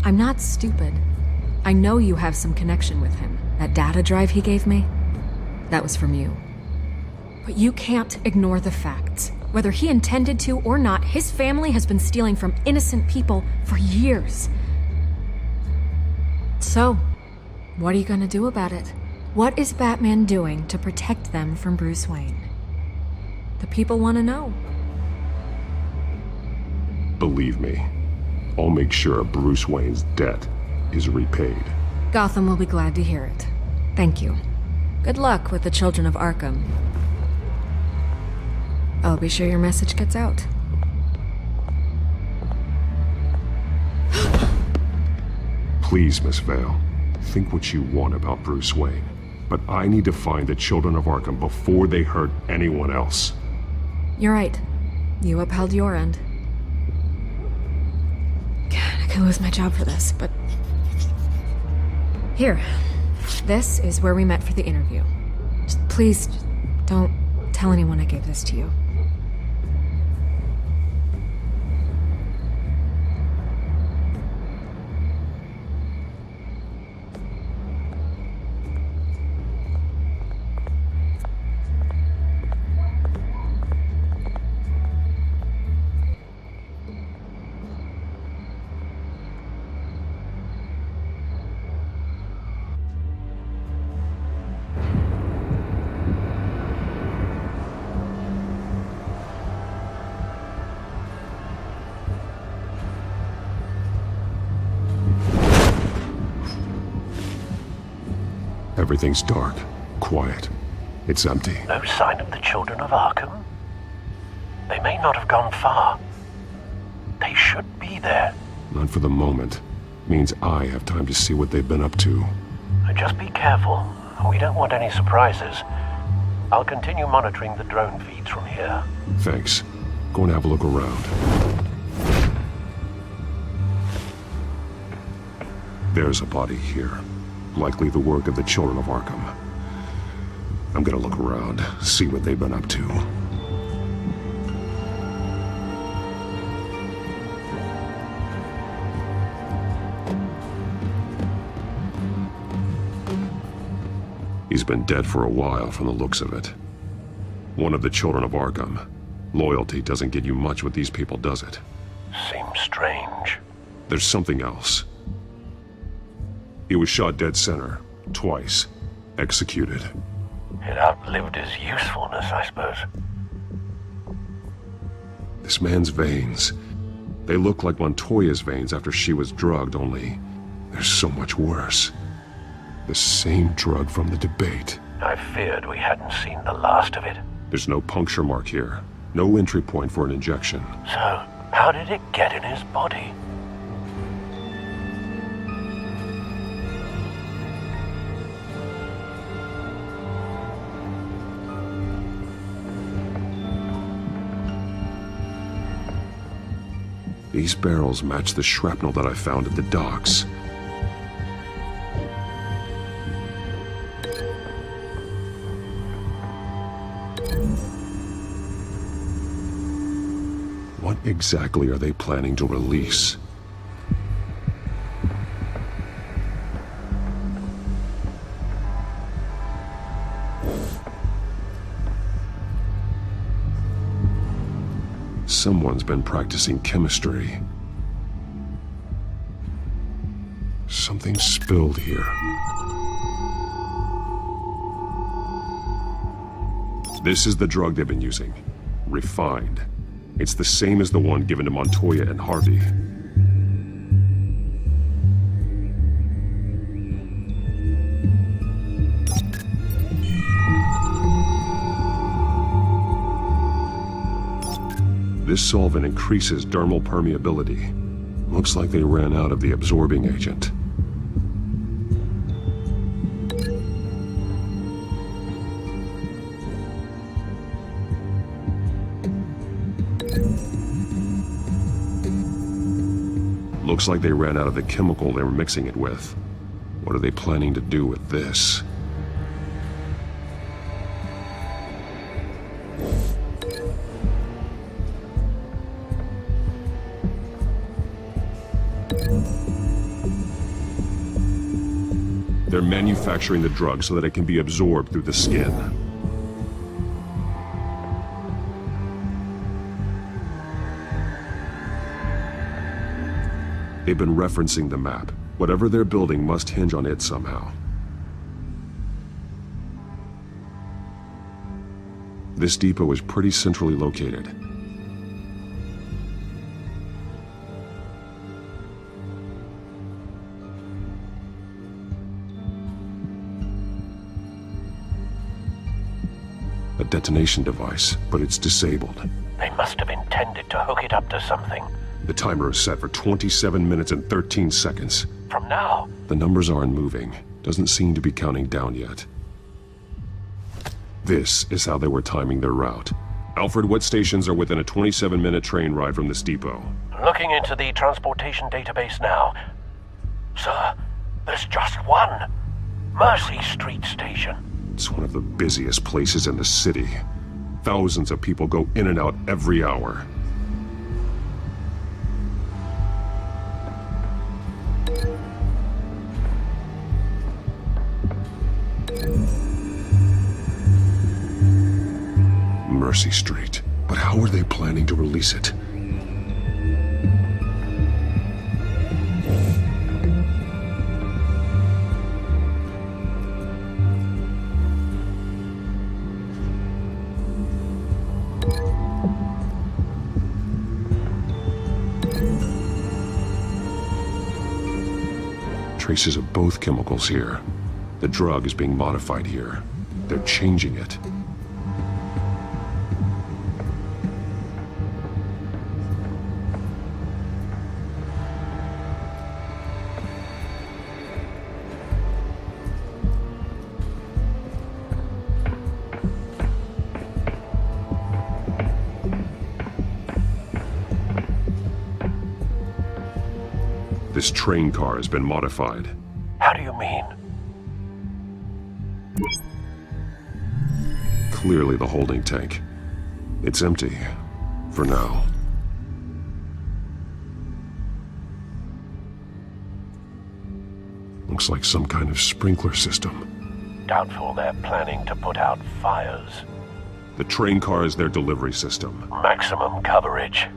I'm not stupid. I know you have some connection with him. That data drive he gave me, that was from you. But you can't ignore the facts. Whether he intended to or not, his family has been stealing from innocent people for years. So, what are you gonna do about it? What is Batman doing to protect them from Bruce Wayne? The people want to know. Believe me, I'll make sure Bruce Wayne's debt is repaid. Gotham will be glad to hear it. Thank you. Good luck with the children of Arkham. I'll be sure your message gets out. Please, Miss Vale, think what you want about Bruce Wayne. But I need to find the children of Arkham before they hurt anyone else. You're right. You upheld your end. God, I could lose my job for this, but... Here. This is where we met for the interview. Please, don't tell anyone I gave this to you. Everything's dark, quiet. It's empty. No sign of the children of Arkham? They may not have gone far. They should be there. Not for the moment. Means I have time to see what they've been up to. Just be careful. We don't want any surprises. I'll continue monitoring the drone feeds from here. Thanks. Go and have a look around. There's a body here. Likely the work of the children of Arkham. I'm gonna look around, see what they've been up to. He's been dead for a while from the looks of it. One of the children of Arkham. Loyalty doesn't get you much with these people, does it? Seems strange. There's something else. He was shot dead center, twice, executed. It outlived his usefulness, I suppose. This man's veins. They look like Montoya's veins after she was drugged, only they're so much worse. The same drug from the debate. I feared we hadn't seen the last of it. There's no puncture mark here. No entry point for an injection. So, how did it get in his body? These barrels match the shrapnel that I found at the docks. What exactly are they planning to release? Someone's been practicing chemistry. Something spilled here. This is the drug they've been using. Refined. It's the same as the one given to Montoya and Harvey. This solvent increases dermal permeability. Looks like they ran out of the absorbing agent. Looks like they ran out of the chemical they were mixing it with. What are they planning to do with this? They're manufacturing the drug so that it can be absorbed through the skin. They've been referencing the map. Whatever they're building must hinge on it somehow. This depot is pretty centrally located. A detonation device, but it's disabled. They must have intended to hook it up to something. The timer is set for 27 minutes and 13 seconds. From now? The numbers aren't moving. Doesn't seem to be counting down yet. This is how they were timing their route. Alfred, what stations are within a 27-minute train ride from this depot? Looking into the transportation database now. Sir, there's just one. Mercy Street Station. It's one of the busiest places in the city. Thousands of people go in and out every hour. Mercy Street. But how are they planning to release it? Traces of both chemicals here. The drug is being modified here. They're changing it. This train car has been modified. How do you mean? Clearly the holding tank. It's empty. For now. Looks like some kind of sprinkler system. Doubtful they're planning to put out fires. The train car is their delivery system. Maximum coverage.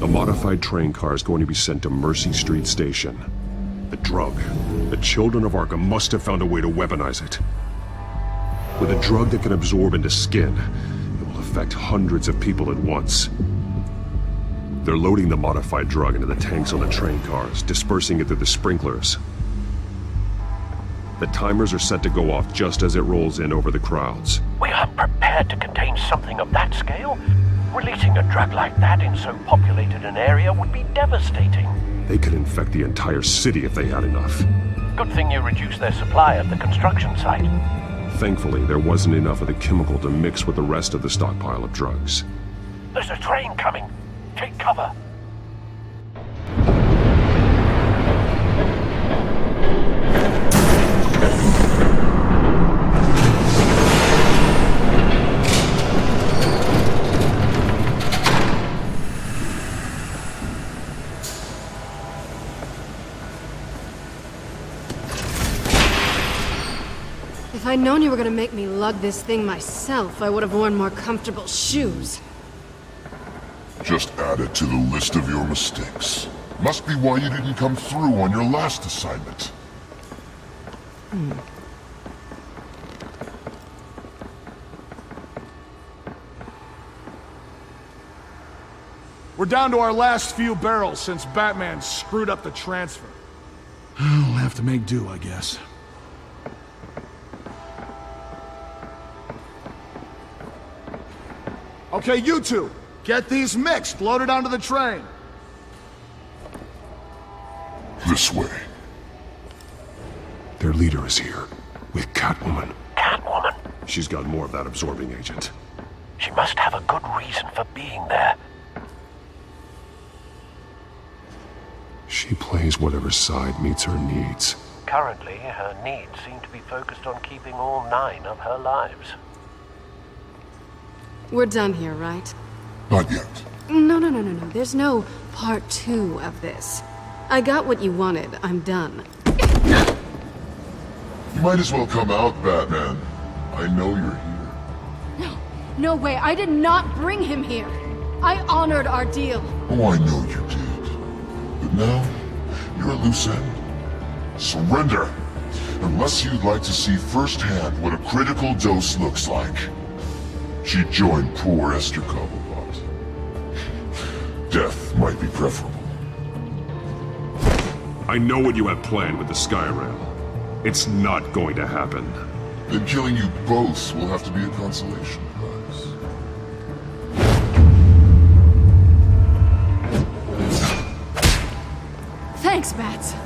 A modified train car is going to be sent to Mercy Street Station. The drug. The children of Arkham must have found a way to weaponize it. With a drug that can absorb into skin, it will affect hundreds of people at once. They're loading the modified drug into the tanks on the train cars, dispersing it through the sprinklers. The timers are set to go off just as it rolls in over the crowds. We aren't prepared to contain something of that scale. Releasing a drug like that in so populated an area would be devastating. They could infect the entire city if they had enough. Good thing you reduced their supply at the construction site. Thankfully, there wasn't enough of the chemical to mix with the rest of the stockpile of drugs. There's a train coming. Take cover. If I'd known you were gonna make me lug this thing myself, I would have worn more comfortable shoes. Just add it to the list of your mistakes. Must be why you didn't come through on your last assignment. We're down to our last few barrels since Batman screwed up the transfer. We'll have to make do, I guess. Okay, you two, get these mixed, loaded onto the train. This way. Their leader is here, with Catwoman. Catwoman? She's got more of that absorbing agent. She must have a good reason for being there. She plays whatever side meets her needs. Currently, her needs seem to be focused on keeping all 9 of her lives. We're done here, right? Not yet. No. There's no part 2 of this. I got what you wanted. I'm done. You might as well come out, Batman. I know you're here. No way. I did not bring him here. I honored our deal. Oh, I know you did. But now, you're a loose end. Surrender! Unless you'd like to see firsthand what a critical dose looks like. She joined poor Esther Cobblepot. Death might be preferable. I know what you have planned with the Skyrail. It's not going to happen. Then killing you both will have to be a consolation prize. Thanks, Bats.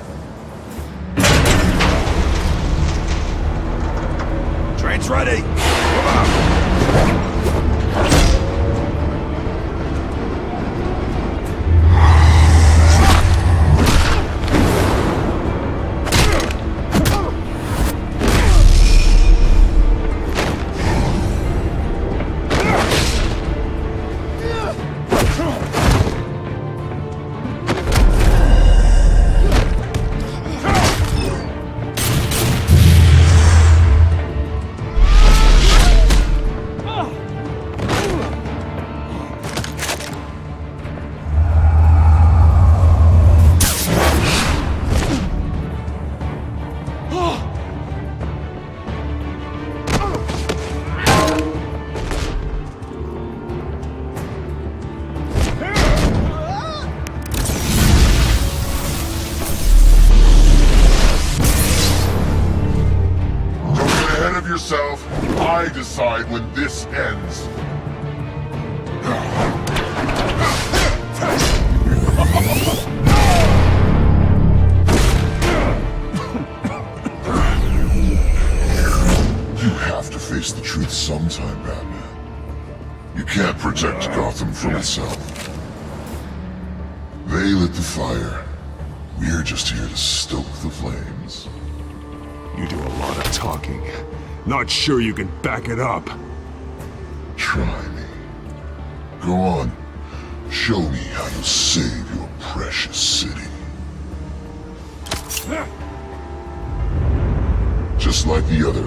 Train's ready! Come on! I decide when this ends. You have to face the truth sometime, Batman. You can't protect Gotham from itself. They lit the fire. We're just here to stoke the flames. You do a lot of talking. Not sure you can back it up. Try me. Go on. Show me how you'll save your precious city. Just like the other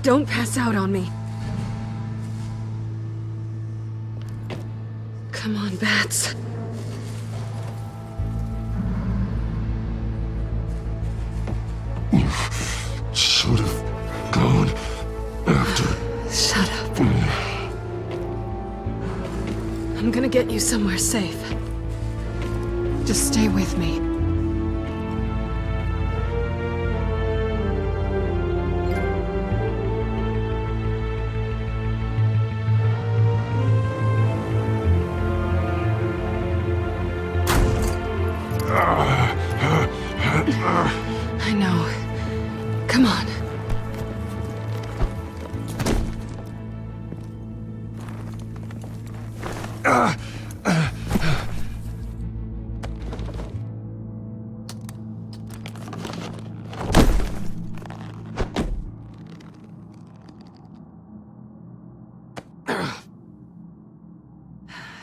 Don't pass out on me. Come on, Bats. You should have gone after. Shut up. I'm gonna get you somewhere safe. Just stay with me. I know. Come on.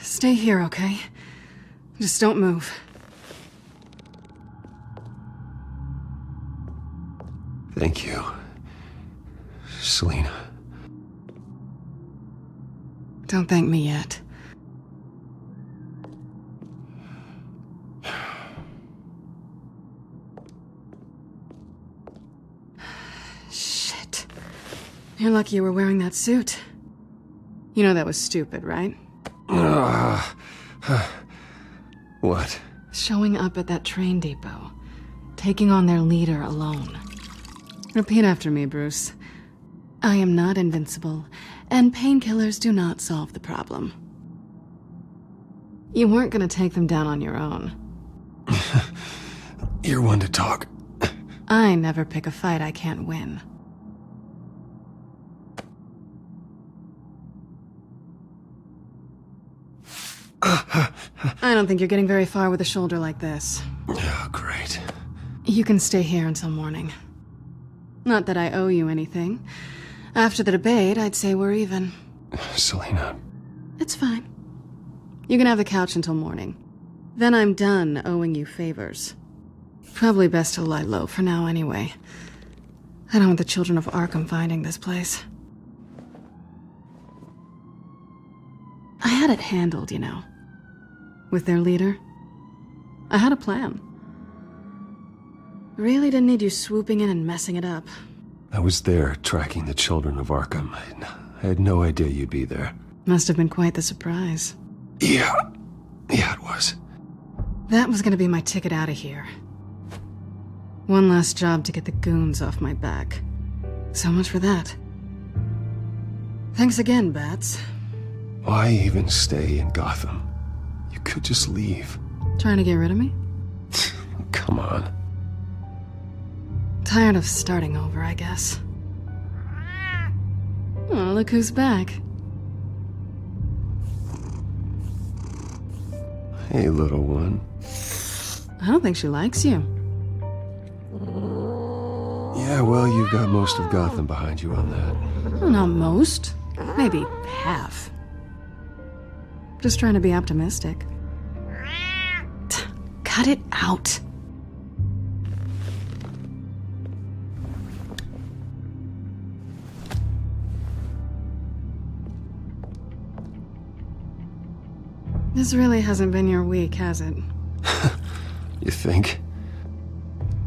Stay here, okay? Just don't move. Thank you, Selina. Don't thank me yet. Shit. You're lucky you were wearing that suit. You know that was stupid, right? What? Showing up at that train depot. Taking on their leader alone. Repeat after me, Bruce. I am not invincible, and painkillers do not solve the problem. You weren't gonna take them down on your own. You're one to talk. I never pick a fight I can't win. I don't think you're getting very far with a shoulder like this. Oh, great. You can stay here until morning. Not that I owe you anything. After the debate, I'd say we're even. Selina. It's fine. You can have the couch until morning. Then I'm done owing you favors. Probably best to lie low for now anyway. I don't want the children of Arkham finding this place. I had it handled, you know. With their leader. I had a plan. Really didn't need you swooping in and messing it up. I was there tracking the children of Arkham. I had no idea you'd be there. Must have been quite the surprise. Yeah, it was. That was gonna be my ticket out of here. One last job to get the goons off my back. So much for that. Thanks again, Bats. Why even stay in Gotham? You could just leave. Trying to get rid of me? Come on. Tired of starting over, I guess. Oh, look who's back. Hey, little one. I don't think she likes you. Yeah, well, you've got most of Gotham behind you on that. Well, not most. Maybe half. Just trying to be optimistic. Cut it out. This really hasn't been your week, has it? You think?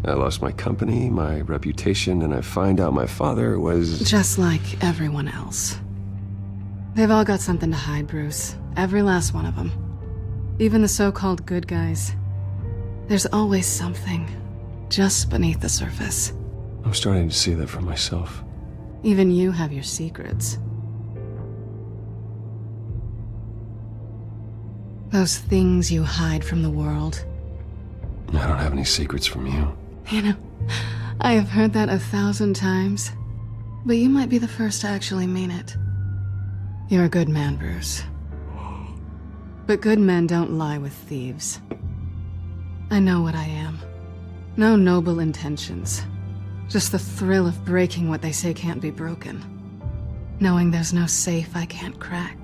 I lost my company, my reputation, and I find out my father was... Just like everyone else. They've all got something to hide, Bruce. Every last one of them. Even the so-called good guys. There's always something just beneath the surface. I'm starting to see that for myself. Even you have your secrets. Those things you hide from the world. I don't have any secrets from you. You know, I have heard that 1,000 times. But you might be the first to actually mean it. You're a good man, Bruce. But good men don't lie with thieves. I know what I am. No noble intentions. Just the thrill of breaking what they say can't be broken. Knowing there's no safe I can't crack.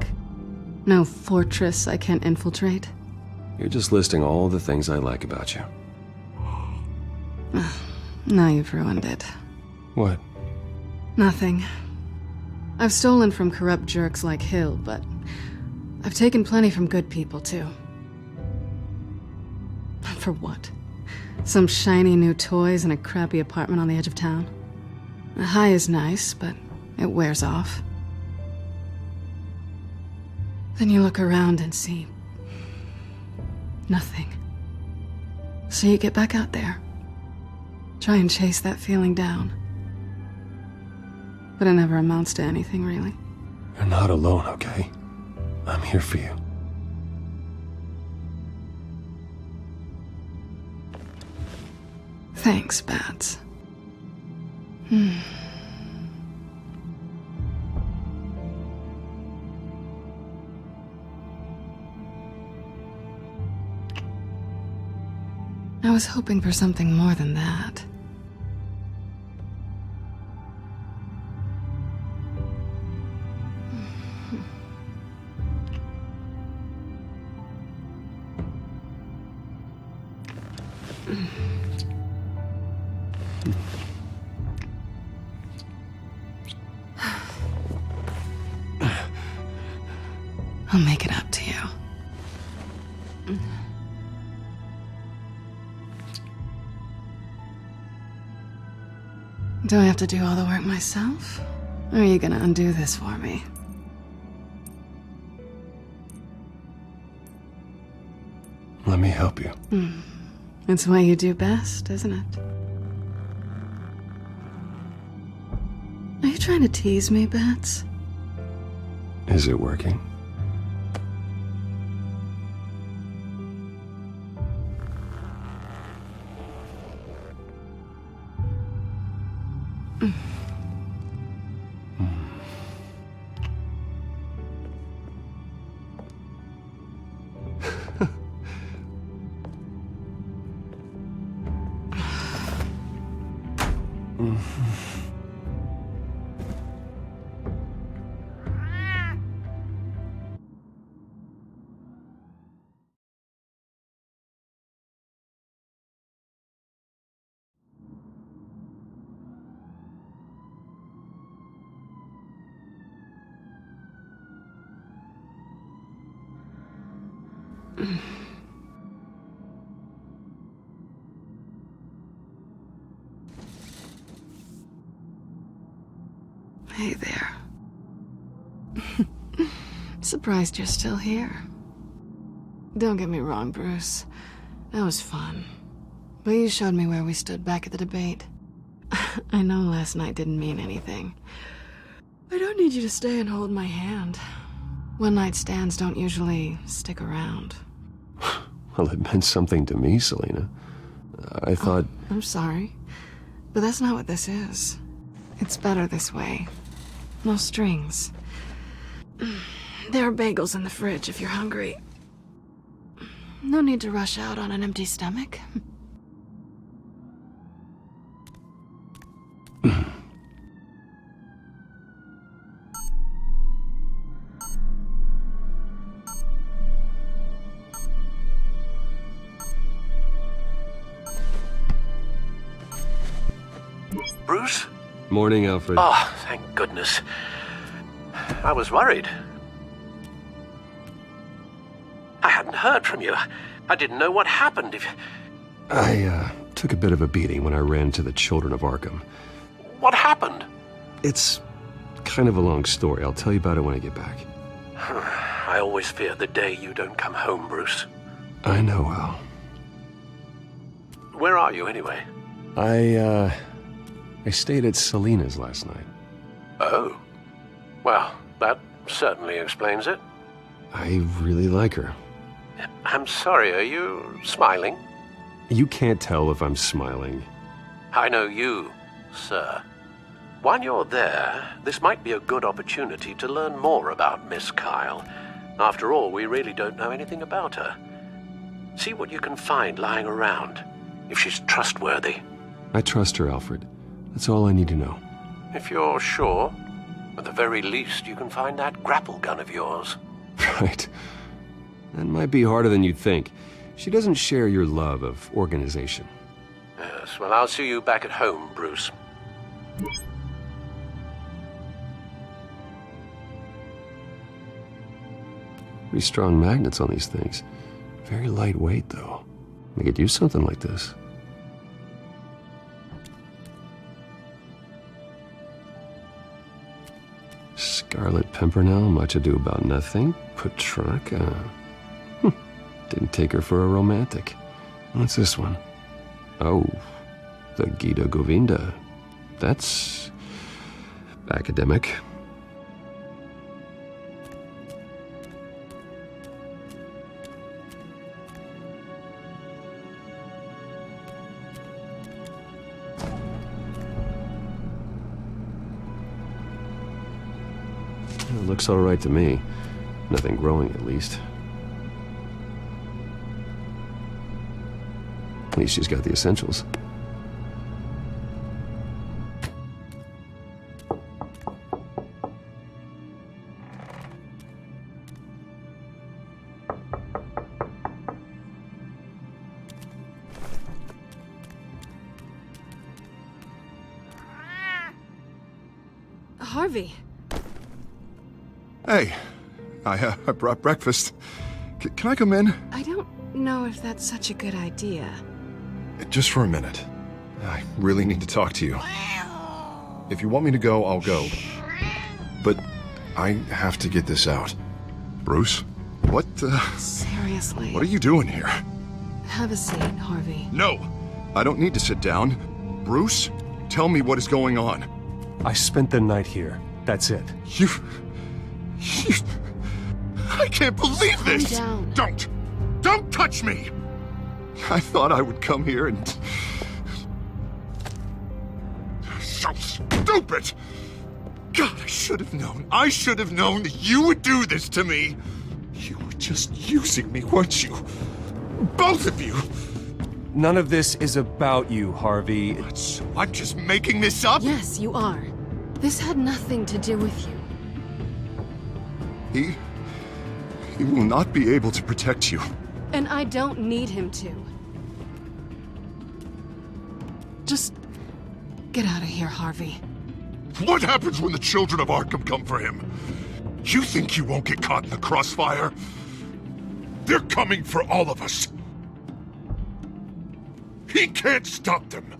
No fortress I can't infiltrate. You're just listing all the things I like about you. Now you've ruined it. What? Nothing. I've stolen from corrupt jerks like Hill, but I've taken plenty from good people, too. For what? Some shiny new toys and a crappy apartment on the edge of town? The high is nice, but it wears off. Then you look around and see nothing. So you get back out there. Try and chase that feeling down. But it never amounts to anything, really. You're not alone, okay? I'm here for you. Thanks, Bats. I was hoping for something more than that. I'll make it up to you. Do I have to do all the work myself? Or are you gonna undo this for me? Let me help you. It's what you do best, isn't it? Are you trying to tease me, Bats? Is it working? Hey there. Surprised you're still here. Don't get me wrong, Bruce. That was fun. But you showed me where we stood back at the debate. I know last night didn't mean anything. I don't need you to stay and hold my hand. One-night stands don't usually stick around. Well, it meant something to me, Selena. I thought... I'm sorry, but that's not what this is. It's better this way. No strings. There are bagels in the fridge if you're hungry. No need to rush out on an empty stomach. Bruce? Morning, Alfred. Oh, thank goodness. I was worried. I hadn't heard from you. I didn't know what happened. I took a bit of a beating when I ran to the Children of Arkham. What happened? It's kind of a long story. I'll tell you about it when I get back. I always fear the day you don't come home, Bruce. I know, Al. Where are you, anyway? I stayed at Selena's last night. Oh. Well, that certainly explains it. I really like her. I'm sorry, are you smiling? You can't tell if I'm smiling. I know you, sir. While you're there, this might be a good opportunity to learn more about Miss Kyle. After all, we really don't know anything about her. See what you can find lying around, if she's trustworthy. I trust her, Alfred. That's all I need to know. If you're sure, at the very least, you can find that grapple gun of yours. Right. That might be harder than you'd think. She doesn't share your love of organization. Yes, well, I'll see you back at home, Bruce. Pretty strong magnets on these things. Very lightweight, though. We could use something like this. Scarlet Pimpernel, Much Ado About Nothing, Petrarca. Didn't take her for a romantic. What's this one? Oh, the Gita Govinda. That's academic. It looks all right to me. Nothing growing, at least. At least she's got the essentials. Harvey. Hey, I brought breakfast. Can I come in? I don't know if that's such a good idea. Just for a minute. I really need to talk to you. If you want me to go, I'll go. But I have to get this out. Bruce? What Seriously. What are you doing here? Have a seat, Harvey. No! I don't need to sit down. Bruce, tell me what is going on. I spent the night here. That's it. You... I can't believe this! Calm down. Don't touch me! I thought I would come here and... So stupid! God, I should have known. I should have known that you would do this to me. You were just using me, weren't you? Both of you! None of this is about you, Harvey. So I'm just making this up? Yes, you are. This had nothing to do with you. He will not be able to protect you. And I don't need him to. Just get out of here, Harvey. What happens when the children of Arkham come for him? You think you won't get caught in the crossfire? They're coming for all of us. He can't stop them.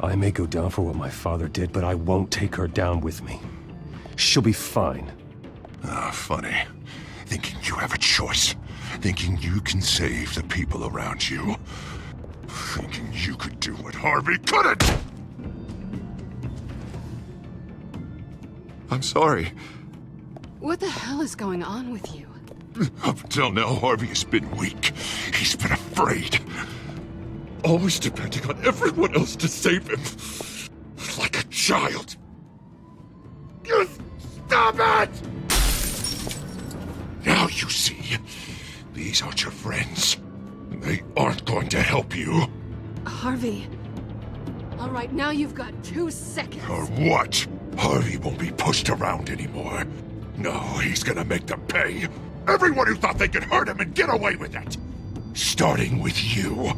I may go down for what my father did, but I won't take her down with me. She'll be fine. Ah, funny. Thinking you have a choice. Thinking you can save the people around you. Thinking you could do what Harvey couldn't! I'm sorry. What the hell is going on with you? Up until now, Harvey has been weak. He's been afraid. Always depending on everyone else to save him. Like a child. You stop it! Now you see, these aren't your friends. They aren't going to help you. Harvey. All right, now you've got 2 seconds. Or what? Harvey won't be pushed around anymore. No, he's gonna make them pay. Everyone who thought they could hurt him and get away with it. Starting with you.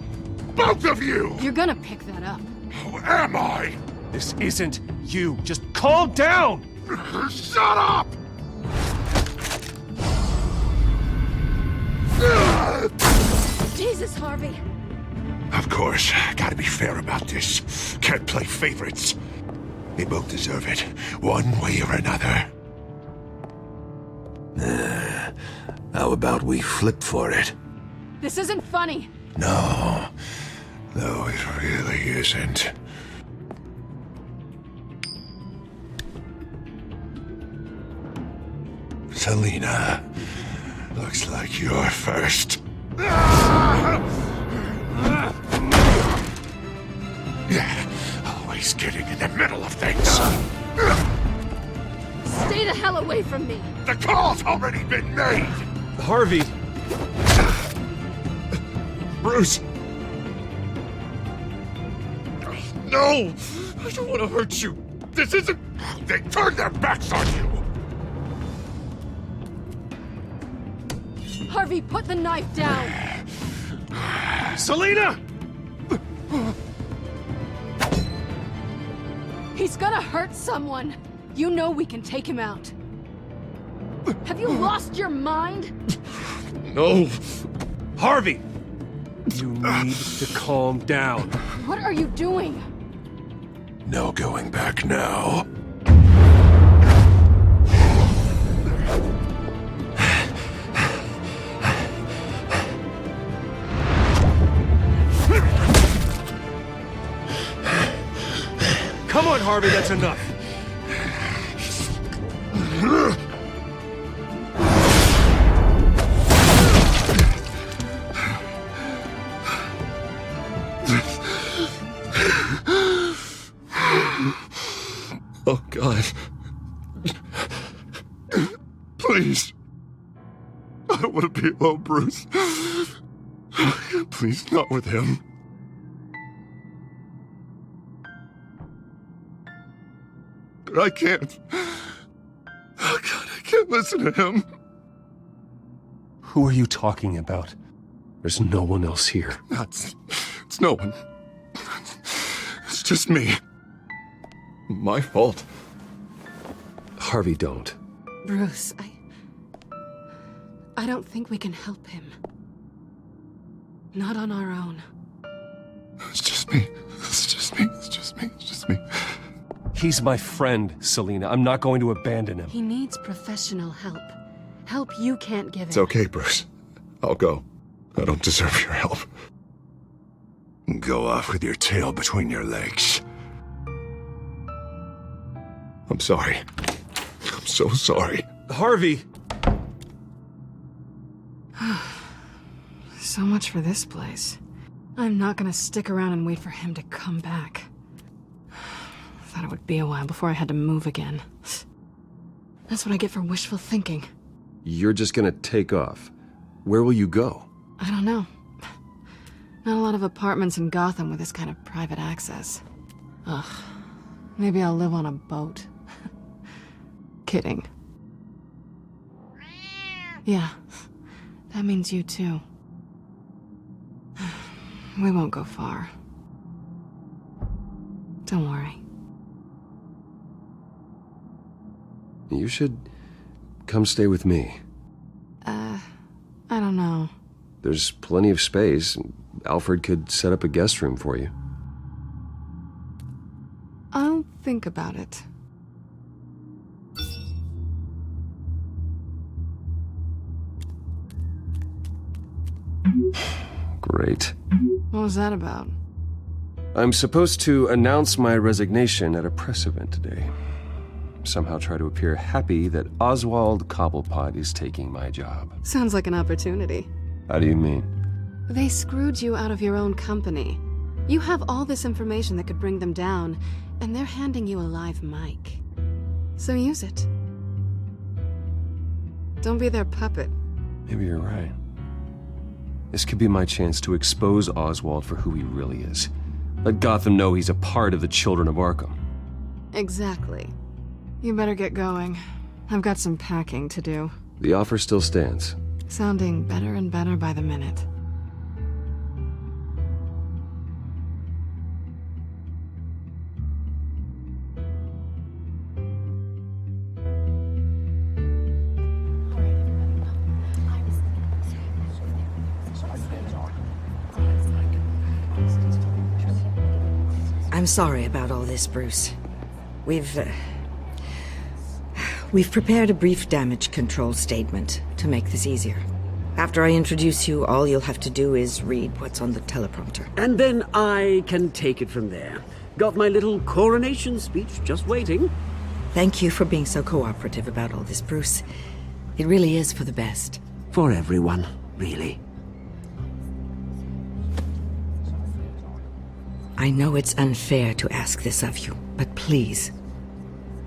Both of you! You're gonna pick that up. Who am I? This isn't you. Just calm down! Shut up! Jesus, Harvey! Of course, gotta be fair about this. Can't play favorites. They both deserve it, one way or another. How about we flip for it? This isn't funny. No, it really isn't. Selina, looks like you're first. Yeah, always getting in the middle of things. Stay the hell away from me! The call's already been made! Harvey! Bruce! No! I don't want to hurt you! This isn't... They turned their backs on you! Harvey, put the knife down! Selina! He's gonna hurt someone! You know we can take him out. Have you lost your mind? No. Harvey! You need to calm down. What are you doing? No going back now. Come on, Harvey, that's enough. Oh, God. Please. I don't want to be alone, Bruce. Please, not with him. But I can't. Oh, God, I can't listen to him. Who are you talking about? There's no one else here. It's no one. It's just me. My fault. Harvey, don't. Bruce, I don't think we can help him. Not on our own. It's just me. It's just me. It's just me. It's just me. He's my friend, Selina. I'm not going to abandon him. He needs professional help. Help you can't give him. It's okay, Bruce. I'll go. I don't deserve your help. Go off with your tail between your legs. I'm sorry. I'm so sorry. Harvey! So much for this place. I'm not gonna stick around and wait for him to come back. Thought it would be a while before I had to move again. That's what I get for wishful thinking. You're just gonna take off. Where will you go? I don't know. Not a lot of apartments in Gotham with this kind of private access. Ugh. Maybe I'll live on a boat. Kidding. Yeah. That means you too. We won't go far. Don't worry. You should come stay with me. I don't know. There's plenty of space. Alfred could set up a guest room for you. I'll think about it. Great. What was that about? I'm supposed to announce my resignation at a press event today. Somehow try to appear happy that Oswald Cobblepot is taking my job. Sounds like an opportunity. How do you mean? They screwed you out of your own company. You have all this information that could bring them down, and they're handing you a live mic. So use it. Don't be their puppet. Maybe you're right. This could be my chance to expose Oswald for who he really is. Let Gotham know he's a part of the Children of Arkham. Exactly. You better get going. I've got some packing to do. The offer still stands. Sounding better and better by the minute. I'm sorry about all this, Bruce. We've prepared a brief damage control statement to make this easier. After I introduce you, all you'll have to do is read what's on the teleprompter. And then I can take it from there. Got my little coronation speech just waiting. Thank you for being so cooperative about all this, Bruce. It really is for the best. For everyone, really. I know it's unfair to ask this of you, but please.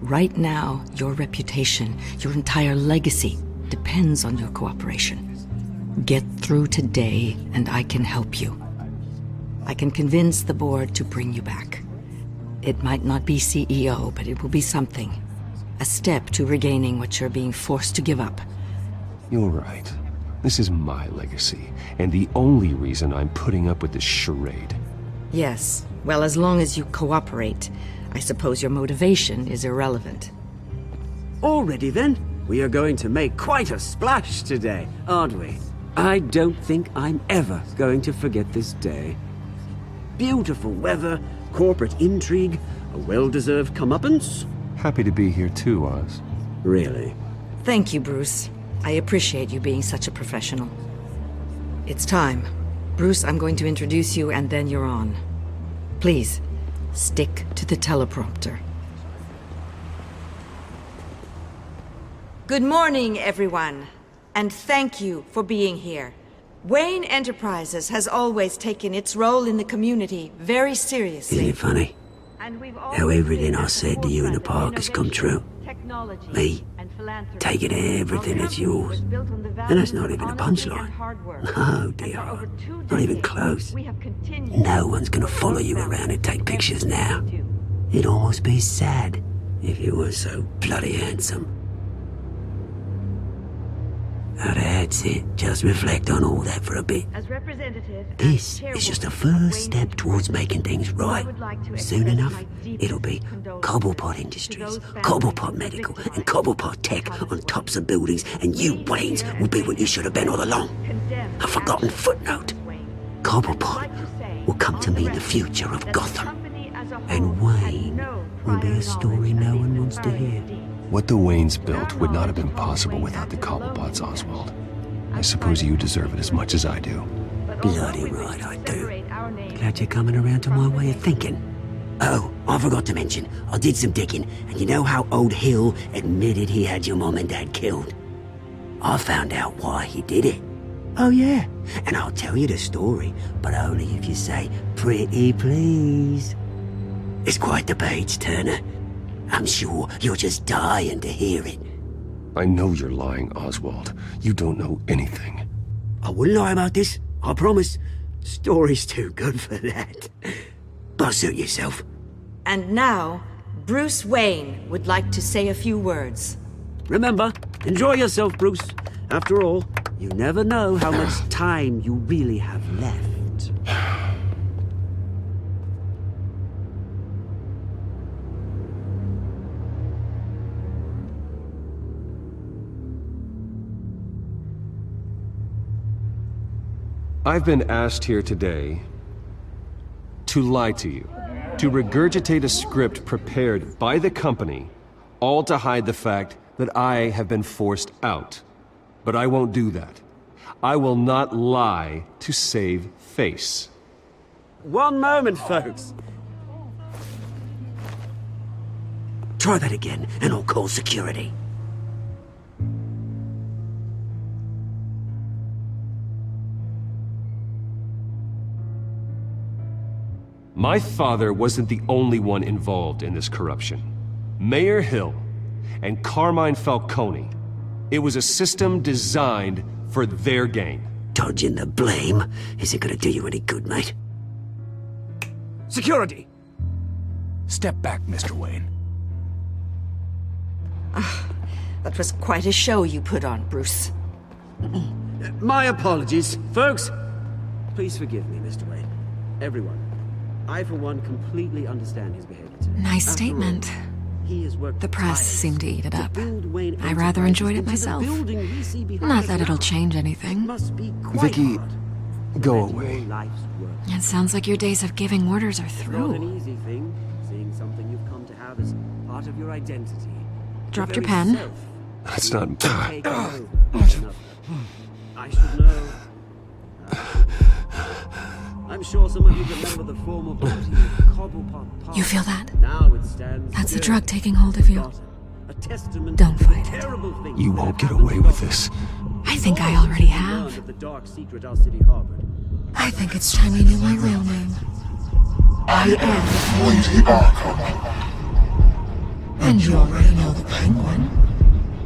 Right now, your reputation, your entire legacy, depends on your cooperation. Get through today, and I can help you. I can convince the board to bring you back. It might not be CEO, but it will be something. A step to regaining what you're being forced to give up. You're right. This is my legacy, and the only reason I'm putting up with this charade. Yes, well, as long as you cooperate, I suppose your motivation is irrelevant. Already then, We are going to make quite a splash today, aren't we? I don't think I'm ever going to forget this day. Beautiful weather, corporate intrigue, a well-deserved comeuppance. Happy to be here too, Oz. Really? Thank you, Bruce. I appreciate you being such a professional. It's time. Bruce, I'm going to introduce you and then you're on. Please, stick to the teleprompter. Good morning, everyone, and thank you for being here. Wayne Enterprises has always taken its role in the community very seriously. Isn't it funny? How everything I said to you in the park has come true. Me, taking everything that's yours. And that's not even a punchline. No, dear. Not even close. No one's gonna follow you around and take pictures now. It'd almost be sad if you were so bloody handsome. Now that's it. Just reflect on all that for a bit. This is just a first step towards making things right. Soon enough, it'll be Cobblepot Industries, Cobblepot Medical, and Cobblepot Tech on tops of buildings, and you, Waynes, will be what you should have been all along. A forgotten footnote. Cobblepot will come to mean the future of Gotham. And Wayne will be a story no one wants to hear. What the Waynes built would not have been possible without the Cobblepots, Oswald. I suppose you deserve it as much as I do. Bloody right I do. Glad you're coming around to my way of thinking. Oh, I forgot to mention, I did some digging, and you know how old Hill admitted he had your mom and dad killed? I found out why he did it. Oh yeah, and I'll tell you the story, but only if you say, pretty please. It's quite the page turner. I'm sure you're just dying to hear it. I know you're lying, Oswald. You don't know anything. I wouldn't lie about this, I promise. Story's too good for that. But suit yourself. And now, Bruce Wayne would like to say a few words. Remember, enjoy yourself, Bruce. After all, you never know how much time you really have left. I've been asked here today to lie to you, to regurgitate a script prepared by the company, all to hide the fact that I have been forced out. But I won't do that. I will not lie to save face. One moment, folks. Try that again, and I'll call security. My father wasn't the only one involved in this corruption. Mayor Hill and Carmine Falcone. It was a system designed for their gain. Dodging the blame isn't gonna do you any good, mate. Security! Step back, Mr. Wayne. That was quite a show you put on, Bruce. My apologies, folks. Please forgive me, Mr. Wayne. Everyone. I, for one, completely understand his behavior today. Nice statement. The press seemed to eat it up. I rather enjoyed it myself. Not that it'll change anything. Vicky, go away. It sounds like your days of giving orders are through. Not an easy thing, seeing something you've come to have as part of your identity. Dropped your pen. That's not... I should know. I'm sure some of you remember the former body of Cobblepot Park. You feel that? Now it stands That's the still. drug taking hold of you. A testament Don't to the fight it. terrible things You won't get away with this. I think I already have. of the dark secret our city harbored. I think it's time you knew my real name. I am Lady Arkham. And you already know the Penguin.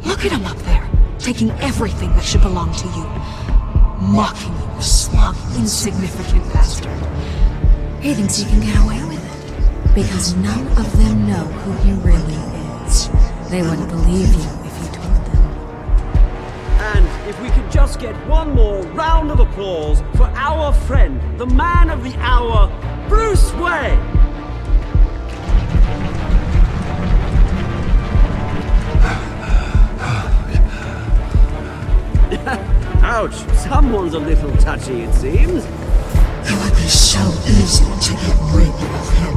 Look at him up there, taking everything that should belong to you. Mocking you, slug, insignificant bastard. He thinks he can get away with it, because none of them know who he really is. They wouldn't believe you if you told them. And if we could just get one more round of applause for our friend, the man of the hour, Bruce Wayne! Someone's a little touchy, it seems. It would be so easy to get rid of him.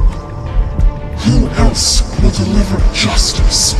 Who else will deliver justice?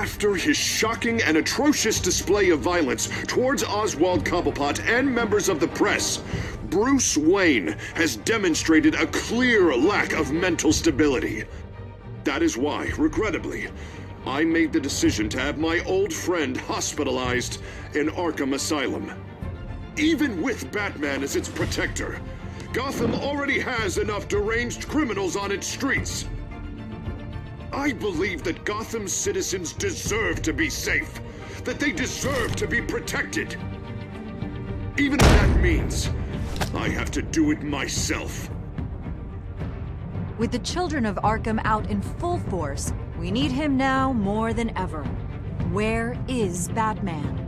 After his shocking and atrocious display of violence towards Oswald Cobblepot and members of the press, Bruce Wayne has demonstrated a clear lack of mental stability. That is why, regrettably, I made the decision to have my old friend hospitalized in Arkham Asylum. Even with Batman as its protector, Gotham already has enough deranged criminals on its streets. I believe that Gotham's citizens deserve to be safe, that they deserve to be protected. Even if that means I have to do it myself. With the children of Arkham out in full force, we need him now more than ever. Where is Batman?